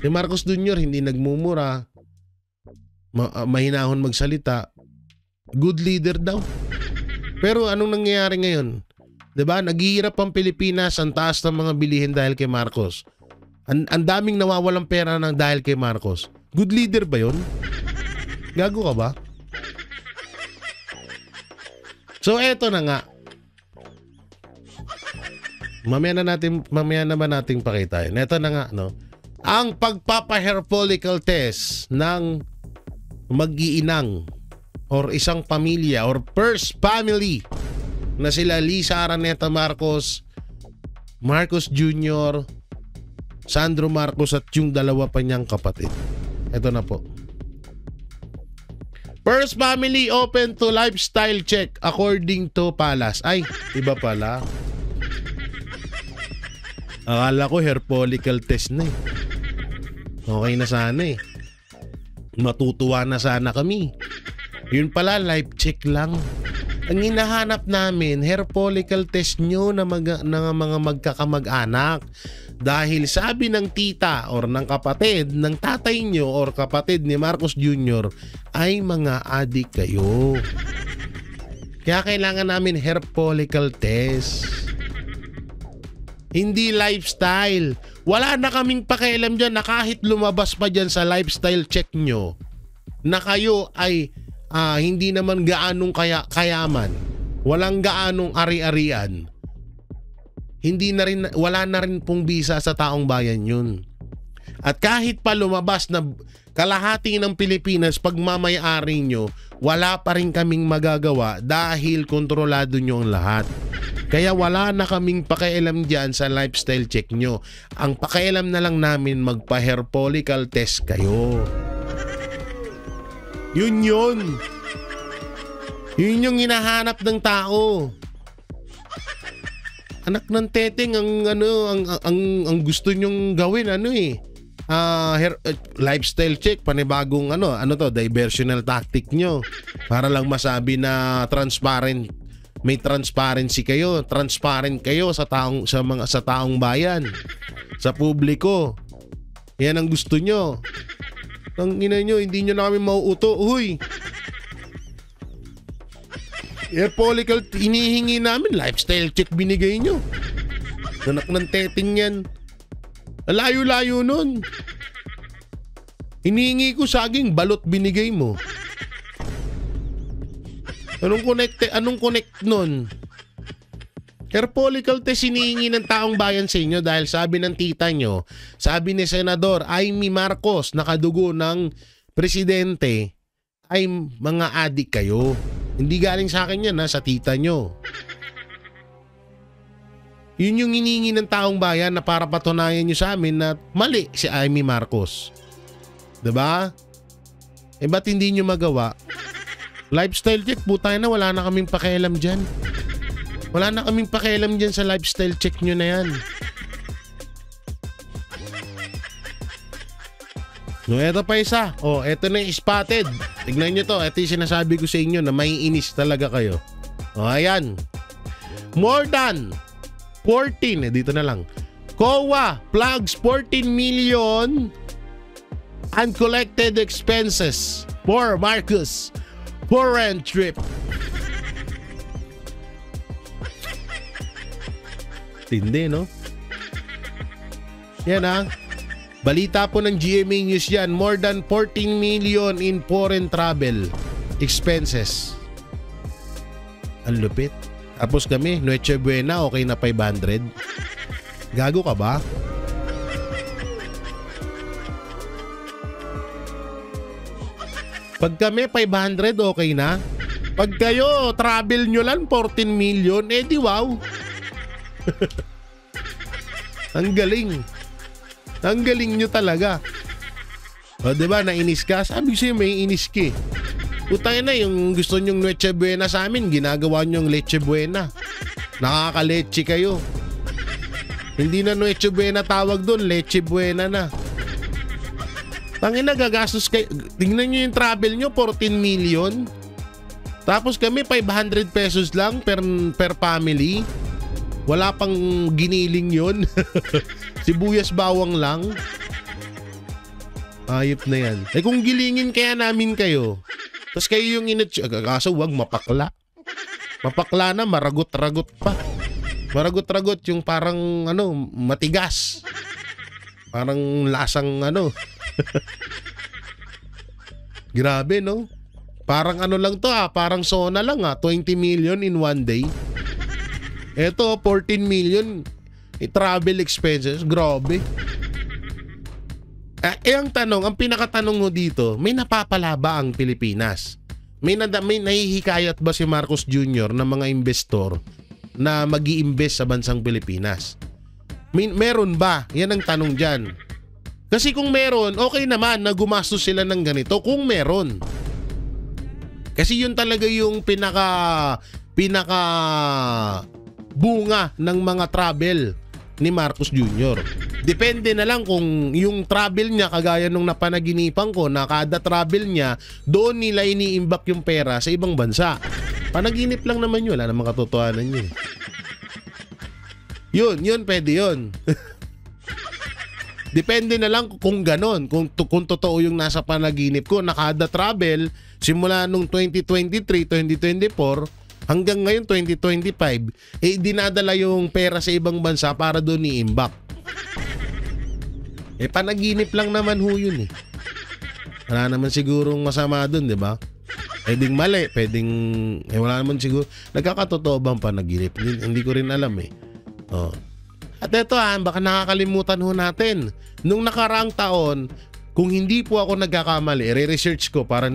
Si Marcos Jr. hindi nagmumura, mahinahon magsalita, good leader daw. Pero anong nangyayari ngayon? 'Di ba? Naghihirap ang Pilipinas, ang taas ng mga bilihin dahil kay Marcos. Ang daming nawawalang pera ng dahil kay Marcos. Good leader ba 'yon? Gago ka ba? So eto na nga. Mamaya naman nating pakita. Eto na nga, no. Ang pagpapa-hair follicle test ng mag-iinang or isang pamilya or first family na sila Lisa Araneta Marcos, Marcos Jr., Sandro Marcos at yung dalawa pa niyang kapatid. Ito na po. First family open to lifestyle check according to Palas. Ay, iba pala. Akala ko hair follicle test na eh. Okay na sana eh. Matutuwa na sana kami. Yun pala, life check lang. Ang hinahanap namin, hair follicle test nyo na mga magkakamag-anak. Dahil sabi ng tita or ng kapatid ng tatay nyo or kapatid ni Marcos Jr. ay mga adik kayo. Kaya kailangan namin hair follicle test. Hindi lifestyle. Wala na kaming pakialam dyan na kahit lumabas pa dyan sa lifestyle check nyo na kayo ay hindi naman gaanong kayaman. Walang gaanong ari-arian. Wala na rin pong bisa sa taong bayan yun. At kahit pa lumabas na kalahati ng Pilipinas pagmamayari nyo, wala pa rin kaming magagawa dahil kontrolado nyo ang lahat. Kaya wala na kaming pakialam dyan sa lifestyle check nyo. Ang pakialam na lang namin magpa-hair follicle test kayo. Yun. Yun yung hinahanap ng tao. Anak ng teteng ang gusto nyong gawin hair, lifestyle check, panibagong diversional tactic nyo para lang masabi na may transparency kayo, transparent kayo sa taong bayan, sa publiko. Yan ang gusto nyo. Ang ina nyo, hindi nyo na kami mauuto. Uy! Air follicle, hinihingi namin. Lifestyle check binigay nyo. Anak ng teteng yan. Layo-layo nun. Hinihingi ko saging, balot binigay mo. Anong connect nun? Air follicle test hinihingi ng taong bayan sa inyo dahil sabi ng tita nyo, sabi ni Senador Amy Marcos, nakadugo ng presidente, ay mga adik kayo. Hindi galing sa akin yan, sa tita nyo. Yun yung hinihingi ng taong bayan na para patunayan nyo sa amin na mali si Amy Marcos. Diba? Eh ba't hindi nyo magawa? Lifestyle check, putay na, wala na kaming pakialam dyan. Wala na kaming pakialam dyan sa lifestyle check nyo na yan. No, eto pa isa. Oh, eto na yung spotted. Tignan nyo to. Eto yung sinasabi ko sa inyo na may inis talaga kayo. Oh, ayan. More than 14. Dito na lang. COA plugs 14 million uncollected expenses for Marcos foreign trip. Tindi, no? Yan balita po ng GMA News yan. More than 14 million in foreign travel expenses. Ang lupit. Tapos kami, Noche Buena, okay na 500. Gago ka ba? Pag kami 500, okay na. Pag kayo, travel nyo lang 14 million, eh di wow. Ang galing. Ang galing nyo talaga. O diba, nainis ka? Sabi ko sa'yo, may inis ka. Utang na, yung gusto nyong Noche Buena sa amin, ginagawa nyong Leche Buena. Nakakaleche kayo. Hindi na Noche Buena tawag doon, Leche Buena na. Tangina, gagastos kayo. Tingnan nyo yung travel nyo, 14 million. Tapos kami, 500 pesos lang per family. Wala pang giniling yun. Sibuyas bawang lang. Ayop na yan. Eh kung gilingin kaya namin kayo, tapos kayo yung kaso wag mapakla. Mapakla na, maragot-ragot pa. Maragot-ragot yung parang matigas. Parang lasang Grabe, no? Parang lang to parang sona lang 20 million in one day. Eto, 14 million travel expenses. Grabe. Ang tanong, ang pinakatanong mo dito, may napapala ba ang Pilipinas? May nahihikayat ba si Marcos Jr. na mga investor na mag-i-invest sa bansang Pilipinas? Meron ba? Yan ang tanong dyan. Kasi kung meron, okay naman na gumastos sila ng ganito kung meron. Kasi yun talaga yung pinaka bunga ng mga travel ni Marcos Jr. Depende na lang kung yung travel niya kagaya nung napanaginipan ko na kada travel niya doon nila iniimbak yung pera sa ibang bansa. Panaginip lang naman yun, wala namang katotohanan yun. Yun pwede yun. Depende na lang kung ganon, kung totoo yung nasa panaginip ko na kada travel simula nung 2023, 2024 hanggang ngayon 2025, dinadala yung pera sa ibang bansa para doon i-imbak. Panaginip lang naman ho yun . Wala naman sigurong masama doon, di ba? Pwedeng mali, pwedeng wala naman siguro. Nagkakatotoo bang panaginip? Hindi ko rin alam . Oh. At ito baka nakakalimutan ho natin. Nung nakaraang taon, kung hindi po ako nagkakamali, re-research ko para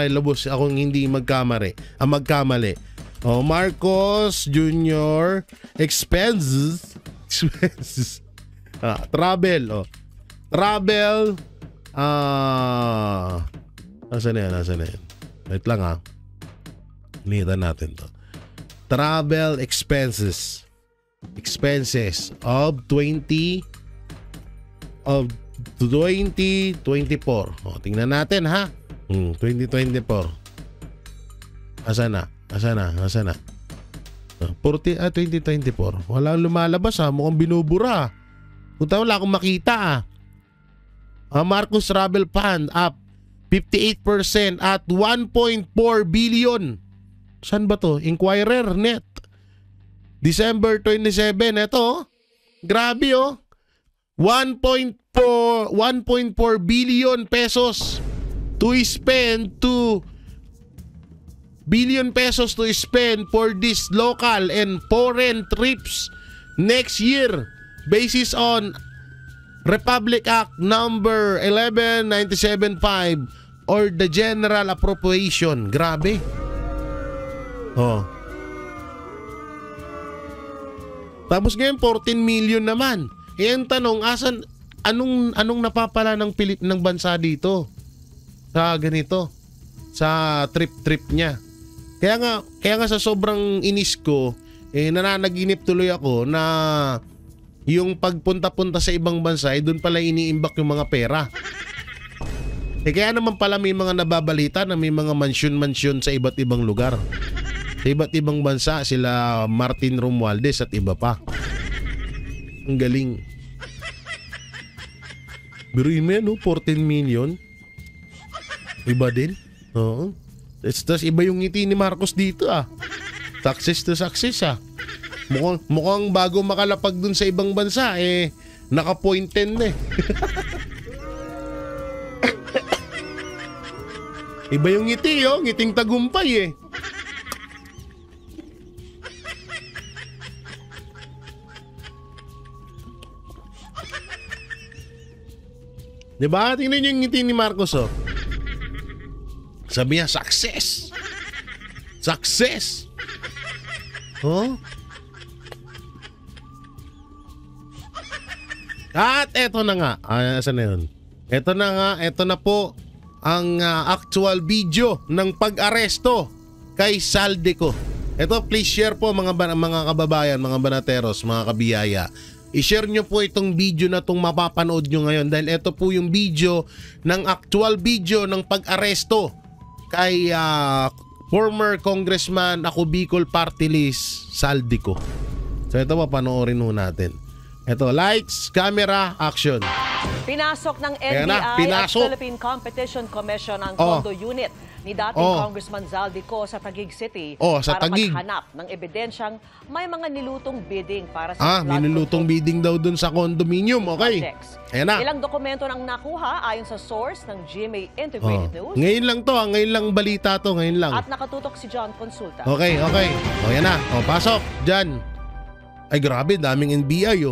lubos akong hindi magkamali. Marcos Jr. expenses. Travel. Travel. Nasaan na yan? Wait lang Nita natin to. Travel expenses of 2024. Tingnan natin 2024. Asa na? 2024. Walang lumalabas mukhang binubura. Wala akong makita Marcos Travel Fund up 58% at 1.4 billion. Saan ba to? Inquirer net. December 27. Ito, grabe 1.4 billion pesos to spend billion pesos to spend for this local and foreign trips next year basis on Republic Act number 11975 or the General Appropriation. Grabe. Tapos ngayon 14 million naman. Ang tanong, anong napapala ng ng bansa dito sa ganito, sa trip niya? Kaya nga sa sobrang inis ko, nananaginip tuloy ako na yung pagpunta-punta sa ibang bansa, doon pala iniimbak yung mga pera. Kaya naman pala may mga nababalita na may mga mansyon-mansyon sa iba't ibang lugar. Sa iba't ibang bansa, sila Martin Romualdez at iba pa. Ang galing. Biruin mo yan, 14 million. Iba din. Oo. Tapos iba yung ngiti ni Marcos dito Success to success Mukhang bago makalapag dun sa ibang bansa, naka-point 10 na Iba yung ngiti, ngiting tagumpay Diba? Tingnan niyo yung ngiti ni Marcos, Sabi niya, success! Success! At eto na nga. Saan na yun? Eto na po ang actual video ng pag-aresto kay Zaldico. Eto, please share po mga kababayan, mga banateros, mga kabiyaya. I-share nyo po itong video na itong mapapanood nyo ngayon dahil ito po yung video ng actual video ng pag-aresto kay former Congressman ako Bicol Party List Zaldico. So ito papanoorin ho natin. Ito, lights, camera, action. Pinasok ng NBI at Philippine Competition Commission ang condo unit ni dating Congressman Zaldico sa Taguig City sa para Taguig. maghanap ng ebidensyang may mga nilutong bidding para sa nilulutong bidding daw dun sa condominium. Okay. Ayan na. Ilang dokumento nang nakuha ayon sa source ng GMA Integrated News. Ngayon lang to, ngayon lang balita to, ngayon lang. At nakatutok si John Consulta. Okay. Ayan na. Pasok, Jan. Ay grabe, daming NBI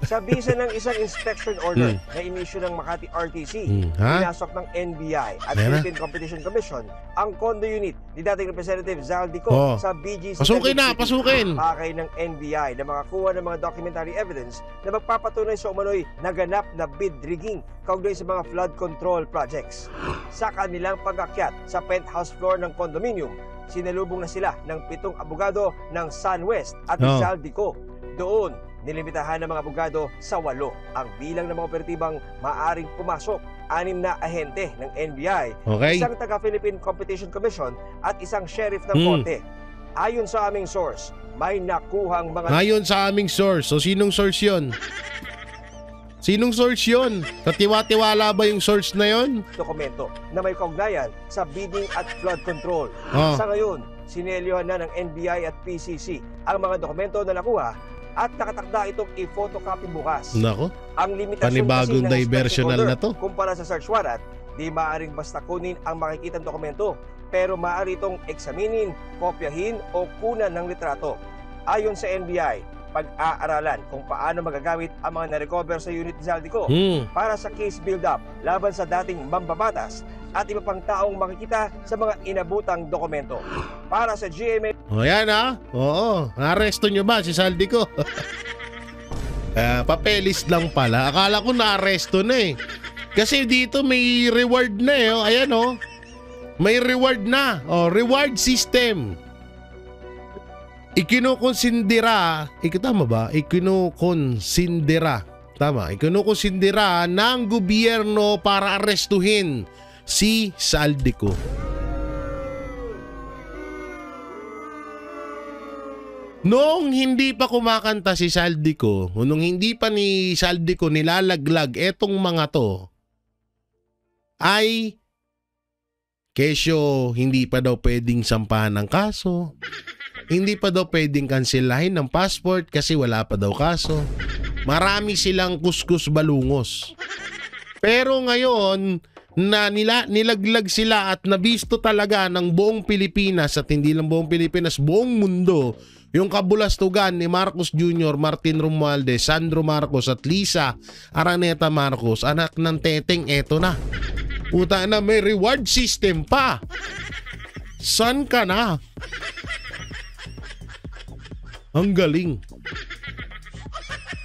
Sa bisa ng isang inspection order na inisyu ng Makati RTC, pinasok ng NBI at Philippine Competition Commission ang condo unit ni dating Representative Zaldico sa BGC. Pasukin! Pakay ng NBI na makakuha ng mga documentary evidence na magpapatunay sa umano'y naganap na bid rigging kaugnay sa mga flood control projects. Sa kanilang pag-akyat sa penthouse floor ng condominium, sinalubong na sila ng 7 abogado ng SunWest at Zaldico. Doon, nilimitahan ng mga abogado sa 8 ang bilang ng mga operatibang maaaring pumasok. 6 na ahente ng NBI, isang taga-Philippine Competition Commission at isang sheriff ng korte. Ayon sa aming source, may nakuhang mga... Ayon sa aming source. So sinong source yun? Sinong source yun? Katiwa-tiwala ba yung source na yun? Dokumento na may kaugnayan sa bidding at flood control. Sa ngayon, sinelyohan na ng NBI at PCC ang mga dokumento na nakuha at nakatakda itong i-photocopy bukas. Nako. Ang limitasyon panibagong kasi ng diversional order, na to. kumpara sa search warrant, di maaaring basta kunin ang makikitang dokumento, pero maaari itong eksaminin, kopyahin o kunan ng litrato. Ayon sa NBI, pag-aaralan kung paano magagamit ang mga na-recover sa unit ni Zaldico para sa case build-up laban sa dating mambabatas at iba pang taong makikita sa mga inabutang dokumento. Para sa GMA... Yan Oo. Naaresto nyo ba si Zaldico? Papelis lang pala. Akala ko naaresto na Kasi dito may reward na Ayan May reward na. Reward system. Ikinukonsindera. Tama ba? Ikinukonsindera. Tama. Ikinukonsindera ng gobyerno para arestuhin si Zaldico. Noong hindi pa kumakanta si Saldico, nung hindi pa ni Saldico nilalaglag etong mga to, ay kesyo hindi pa daw pwedeng sampahan ng kaso, hindi pa daw pwedeng kanselahin ng passport kasi wala pa daw kaso. Marami silang kuskus balungos. Pero ngayon, na nilaglag sila at nabisto talaga ng buong Pilipinas at hindi lang buong Pilipinas, buong mundo, yung kabulastugan ni Marcos Jr., Martin Romualdez, Sandro Marcos at Lisa Araneta Marcos, anak ng teteng, eto na. Puta na, may reward system pa. San ka na? Ang galing.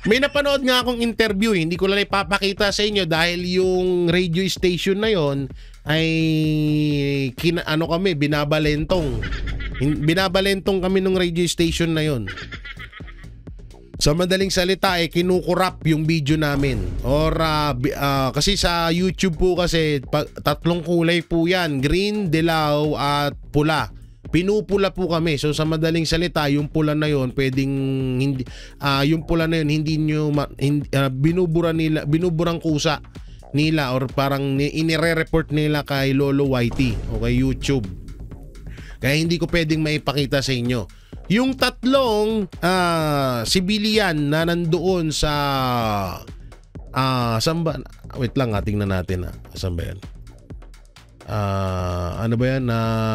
May napanood nga akong interview, hindi ko lang ipapakita sa inyo dahil yung radio station na yon ay binabalentong. Binabalentong kami ng radio station na yon. Sa madaling salita kinukurap yung video namin. Or kasi sa YouTube po kasi tatlong kulay po yan, green, dilaw at pula. Pinupula po kami. So sa madaling salita, yung pula na yon pwedeng hindi yung pula na yon hindi niyo binuburang kusa nila or parang inire-report nila kay Lolo Whitey o kay YouTube. Kaya hindi ko pwedeng maipakita sa inyo. Yung tatlong civilian na nandoon sa saan ba? Wait lang, tingnan natin saan ba yan? Ano ba yan?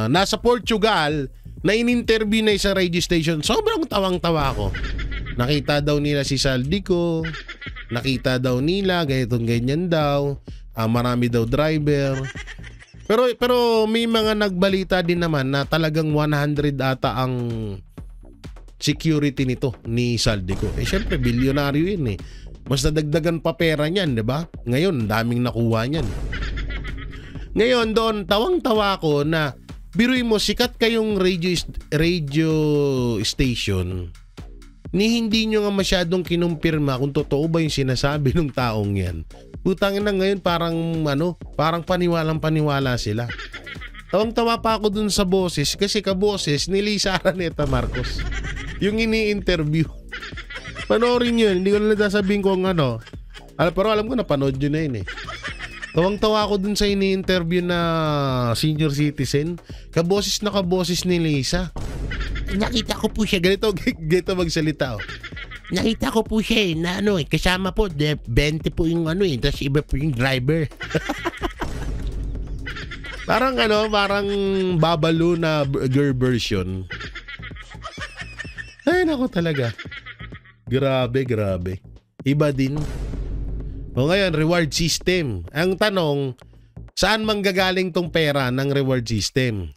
Nasa Portugal na in-interview na sa radio station. Sobrang tawang-tawa ako. Nakita daw nila si Saldico, nakita daw nila ganyan daw, marami daw driver. Pero may mga nagbalita din naman na talagang 100 ata ang security nito ni Saldico. Syempre bilyonaryo yun Mas nadagdagan pa pera niyan, 'di ba? Ngayon daming nakuha niyan. Ngayon doon, tawang-tawa ko na biruin mo, sikat kayong radio station ni hindi nyo nga masyadong kinumpirma kung totoo ba yung sinasabi ng taong yan. Putangin na ngayon parang paniwalang-paniwala sila. Tawang-tawa pa ako dun sa boses kasi kaboses ni Lisa Araneta Marcos. Yung ini-interview. Panoorin yun, hindi ko na sasabihin kung ano. Pero alam ko napanood yun na yun Tawang-tawa ako dun sa ini-interview na senior citizen. Kaboses na kaboses ni Lisa. Nakita ko po siya. Ganito magsalita Nakita ko po siya na kasama po 20 po yung tapos iba po yung driver. Parang babalo na girl version. Ay nako talaga. Grabe. Iba din. O ngayon, reward system. Ang tanong, saan manggagaling tong pera ng reward system?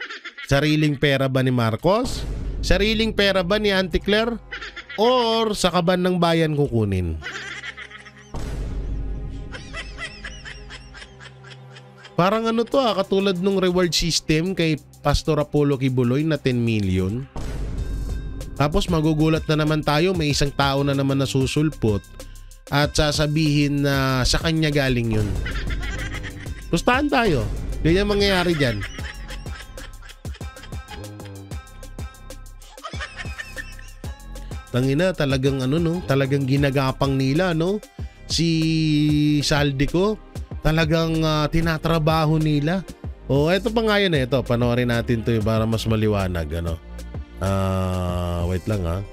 Sariling pera ba ni Marcos? Sariling pera ba ni Auntie Claire? Or sa kaban ng bayan kukunin? Parang katulad nung reward system kay Pastor Apollo Kibuloy na 10 million. Tapos magugulat na naman tayo, may isang tao na naman nasusulpot at sasabihin na sa kanya galing yun. Pustahan tayo. Ganyan mangyayari dyan. Tangina, talagang talagang ginagapang nila, si Saldico. Talagang tinatrabaho nila. Eto pa nga yun panoorin natin to para mas maliwanag, wait lang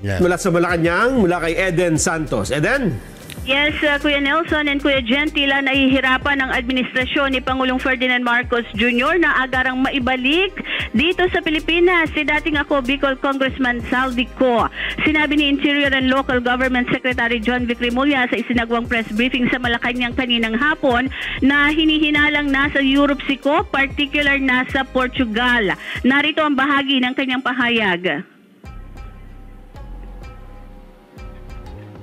Yeah. Mula sa Malacanang, mula kay Eden Santos. Eden? Yes, Kuya Nelson and Kuya Jen, tila nahihirapan ng administrasyon ni Pangulong Ferdinand Marcos Jr. na agarang maibalik dito sa Pilipinas si dating Bicol Congressman Saldico. Sinabi ni Interior and Local Government Secretary John Vic Remulla sa isinagawang press briefing sa Malacanang kaninang hapon na hinihinalang nasa Europe siko, particular nasa Portugal. Narito ang bahagi ng kanyang pahayag.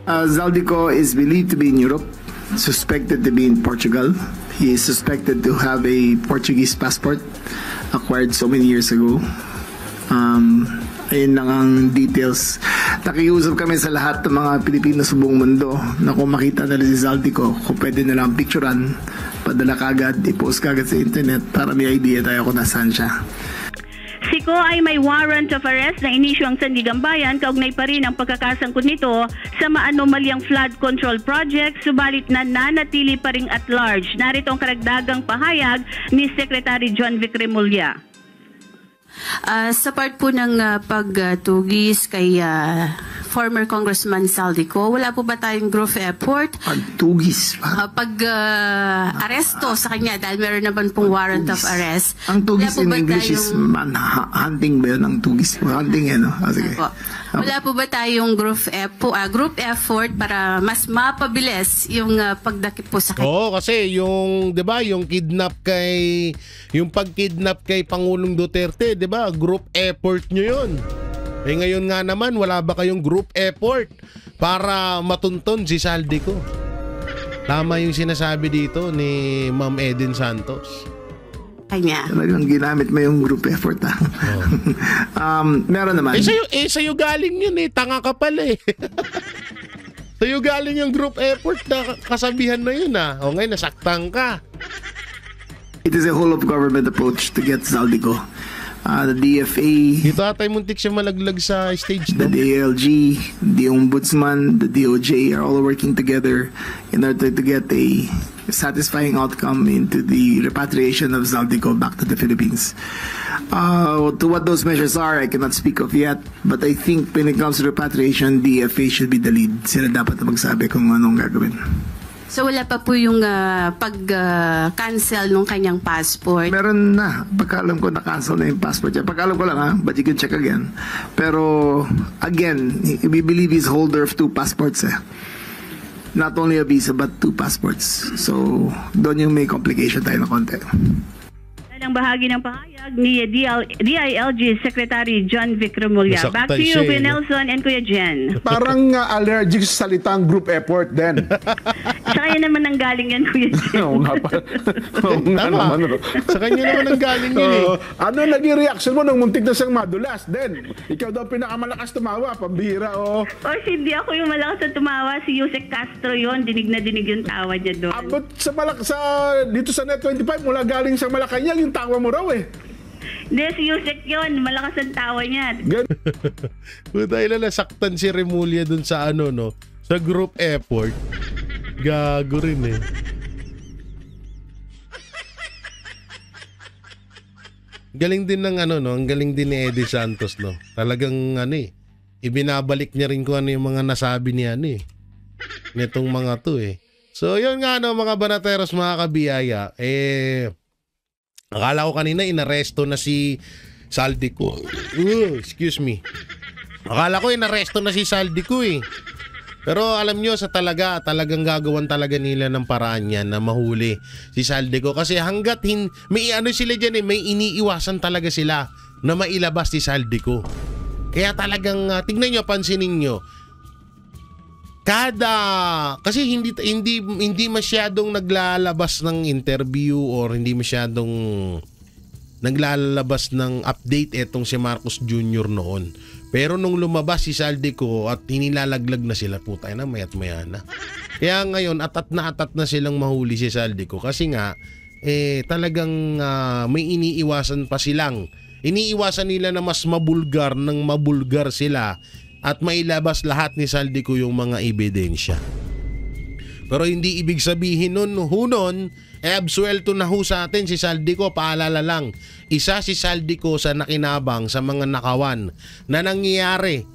Saldico is believed to be in Europe, suspected to be in Portugal. He is suspected to have a Portuguese passport acquired so many years ago. Ayun lang ang details. Nakiusap kami sa lahat ng mga Pilipino sa buong mundo na kung makita nila si Saldico, kung pwede na lang picturean, padala kagad, i-post kagad sa internet para may idea tayo kung nasaan siya. Si Zaldico ay may warrant of arrest na inisyu ang Sandigang Bayan kaugnay pa rin ang pagkakasangkot nito sa maanomalyang flood control project, subalit nananatili pa rin at large. Narito ang karagdagang pahayag ni Secretary John Vic Remulla. Sa part po ng pagtugis kay former Congressman Zaldico, wala po ba tayong group effort? Pagtugis pa? Pag-aresto sa kanya dahil meron naman pong warrant of arrest. Ang tugis in English is hunting ba yun? Ang tugis? Hunting yan, no? Sige. Wala po ba tayong group effort para mas mapabilis yung pagdakip po sa kanya? Oo, kasi yung, 'di ba, yung pag-kidnap kay Pangulong Duterte, 'di ba? Group effort nyo 'yun. Eh ngayon nga naman, wala ba kayong group effort para matunton si Zaldico? Tama yung sinasabi dito ni Ma'am Eden Santos. Kanya. Talagang ginamit mo yung group effort, ha? Oh. Meron naman. Sa'yo galing yun eh. Tanga ka pala eh. Sa'yo galing yung group effort na kasabihan na yun, ha? O ngayon, nasaktan ka. It is a whole of government approach to get Zaldico. The DFA, dito atay muntik siya malaglag sa stage, no? the DALG, the Ombudsman, the DOJ are all working together in order to get a satisfying outcome into the repatriation of Zaldico back to the Philippines. To what those measures are, I cannot speak of yet, but I think when it comes to repatriation, DFA should be the lead. Sila dapat na magsabi kung anong gagawin. So wala pa po yung pag-cancel nung kanyang passport? Meron na. Pagkalam ko na-cancel na yung passport niya. Pagkalam ko lang, ha, but you can check again. Pero again, we believe he's holder of 2 passports. Not only a visa but 2 passports. So doon yung may complication tayo na konti. Ang bahagi ng pahayag ni DILG Secretary John Vic Remulla. Back to you, Kuya Nelson and Kuya Jen. Parang allergic sa salitang group effort din. Sa kanya naman ang galing yan, Kuya Jen. Oo nga pa. Oo nga naman. Sa kanya naman ang galing yun eh. Ano naging reaction mo nung muntik na siyang madulas? Den, ikaw daw pinakamalakas tumawa, pambihira, oh. O, hindi ako yung malakas na tumawa. Si Yusek Castro yon, dinig na dinig yung tawa niya doon. Abot dito sa Net 25, mula galing sa Malacanang, yung tawa mo raw eh. Hindi, si Yusek yun. Malakas ang tawa niya. Puta, nasaktan si Remulla dun sa no? Sa group effort. Gago rin eh. Galing din ng no? Ang galing din ni Eddie Santos, no? Talagang ibinabalik niya rin kung ano yung mga nasabi niya nitong mga to eh. So yun nga mga banateros, mga kabiyaya, akala ko kanina inaresto na si Zaldico. Excuse me. Akala ko inaresto na si Zaldico eh. Pero alam nyo, talagang gagawan talaga nila ng paraan yan na mahuli si Zaldico. Kasi hanggat may sila dyan may iniiwasan talaga sila na mailabas si Zaldico. Kaya talagang tignan nyo, pansinin nyo. Kasi hindi masyadong naglalabas ng interview or hindi masyadong naglalabas ng update etong si Marcos Jr. noon. Pero nung lumabas si Zaldico at hinilalaglag na sila, putay na, mayat maya na. Kaya ngayon atat na silang mahuli si Zaldico kasi nga talagang may iniiwasan pa silang. Iniiwasan nila na mas mabulgar sila at mailabas lahat ni Zaldico yung mga ebidensya. Pero hindi ibig sabihin nun, absuelto na sa atin si Zaldico. Paalala lang, isa si Zaldico sa nakinabang sa mga nakawan na nangyayari.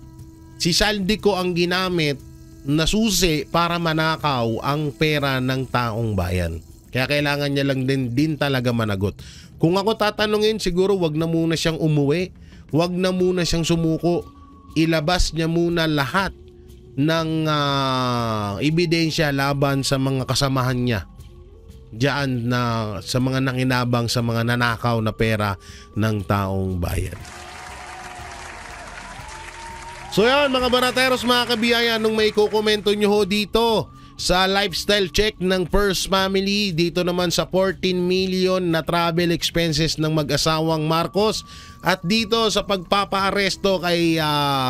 Si Zaldico ang ginamit na susi para manakaw ang pera ng taong bayan. Kaya kailangan niya lang din talaga managot. Kung ako tatanungin, siguro wag na muna siyang umuwi, wag na muna siyang sumuko. Ilabas niya muna lahat ng ebidensya laban sa mga kasamahan niya diyan na sa mga nanginabang sa mga nanakaw na pera ng taong bayan. So yan mga banateros, mga kabiyaya, nung may kukomento nyo dito sa lifestyle check ng First Family, dito naman sa 14 million na travel expenses ng mag-asawang Marcos, at dito sa pagpapaaresto kay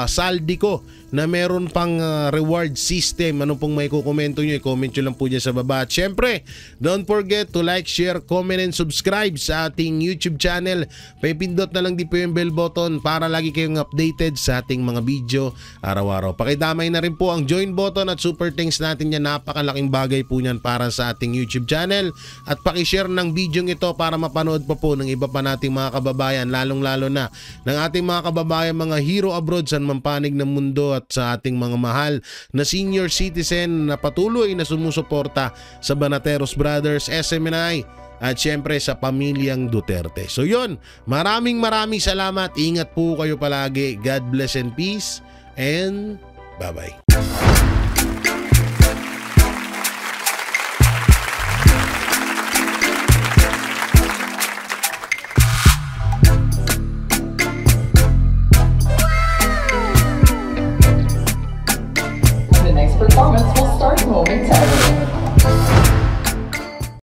Zaldico na meron pang reward system. Ano pong may kukomento nyo, i-comment nyo lang po dyan sa baba. At syempre, don't forget to like, share, comment, and subscribe sa ating YouTube channel. Pipindot na lang din po yung bell button para lagi kayong updated sa ating mga video araw-araw. Pakidamay na rin po ang join button at super thanks natin yan. Napakalaking bagay po yan para sa ating YouTube channel. At pakishare ng video ito para mapanood pa po ng iba pa nating mga kababayan, lalong-lalo na ng ating mga kababayan, mga hero abroad sa mampanig ng mundo, at sa ating mga mahal na senior citizen na patuloy na sumusuporta sa Banateros Brothers, SMNI, at syempre sa pamilyang Duterte. So yun, maraming salamat. Ingat po kayo palagi. God bless and peace, and bye-bye. Performance will start momentarily.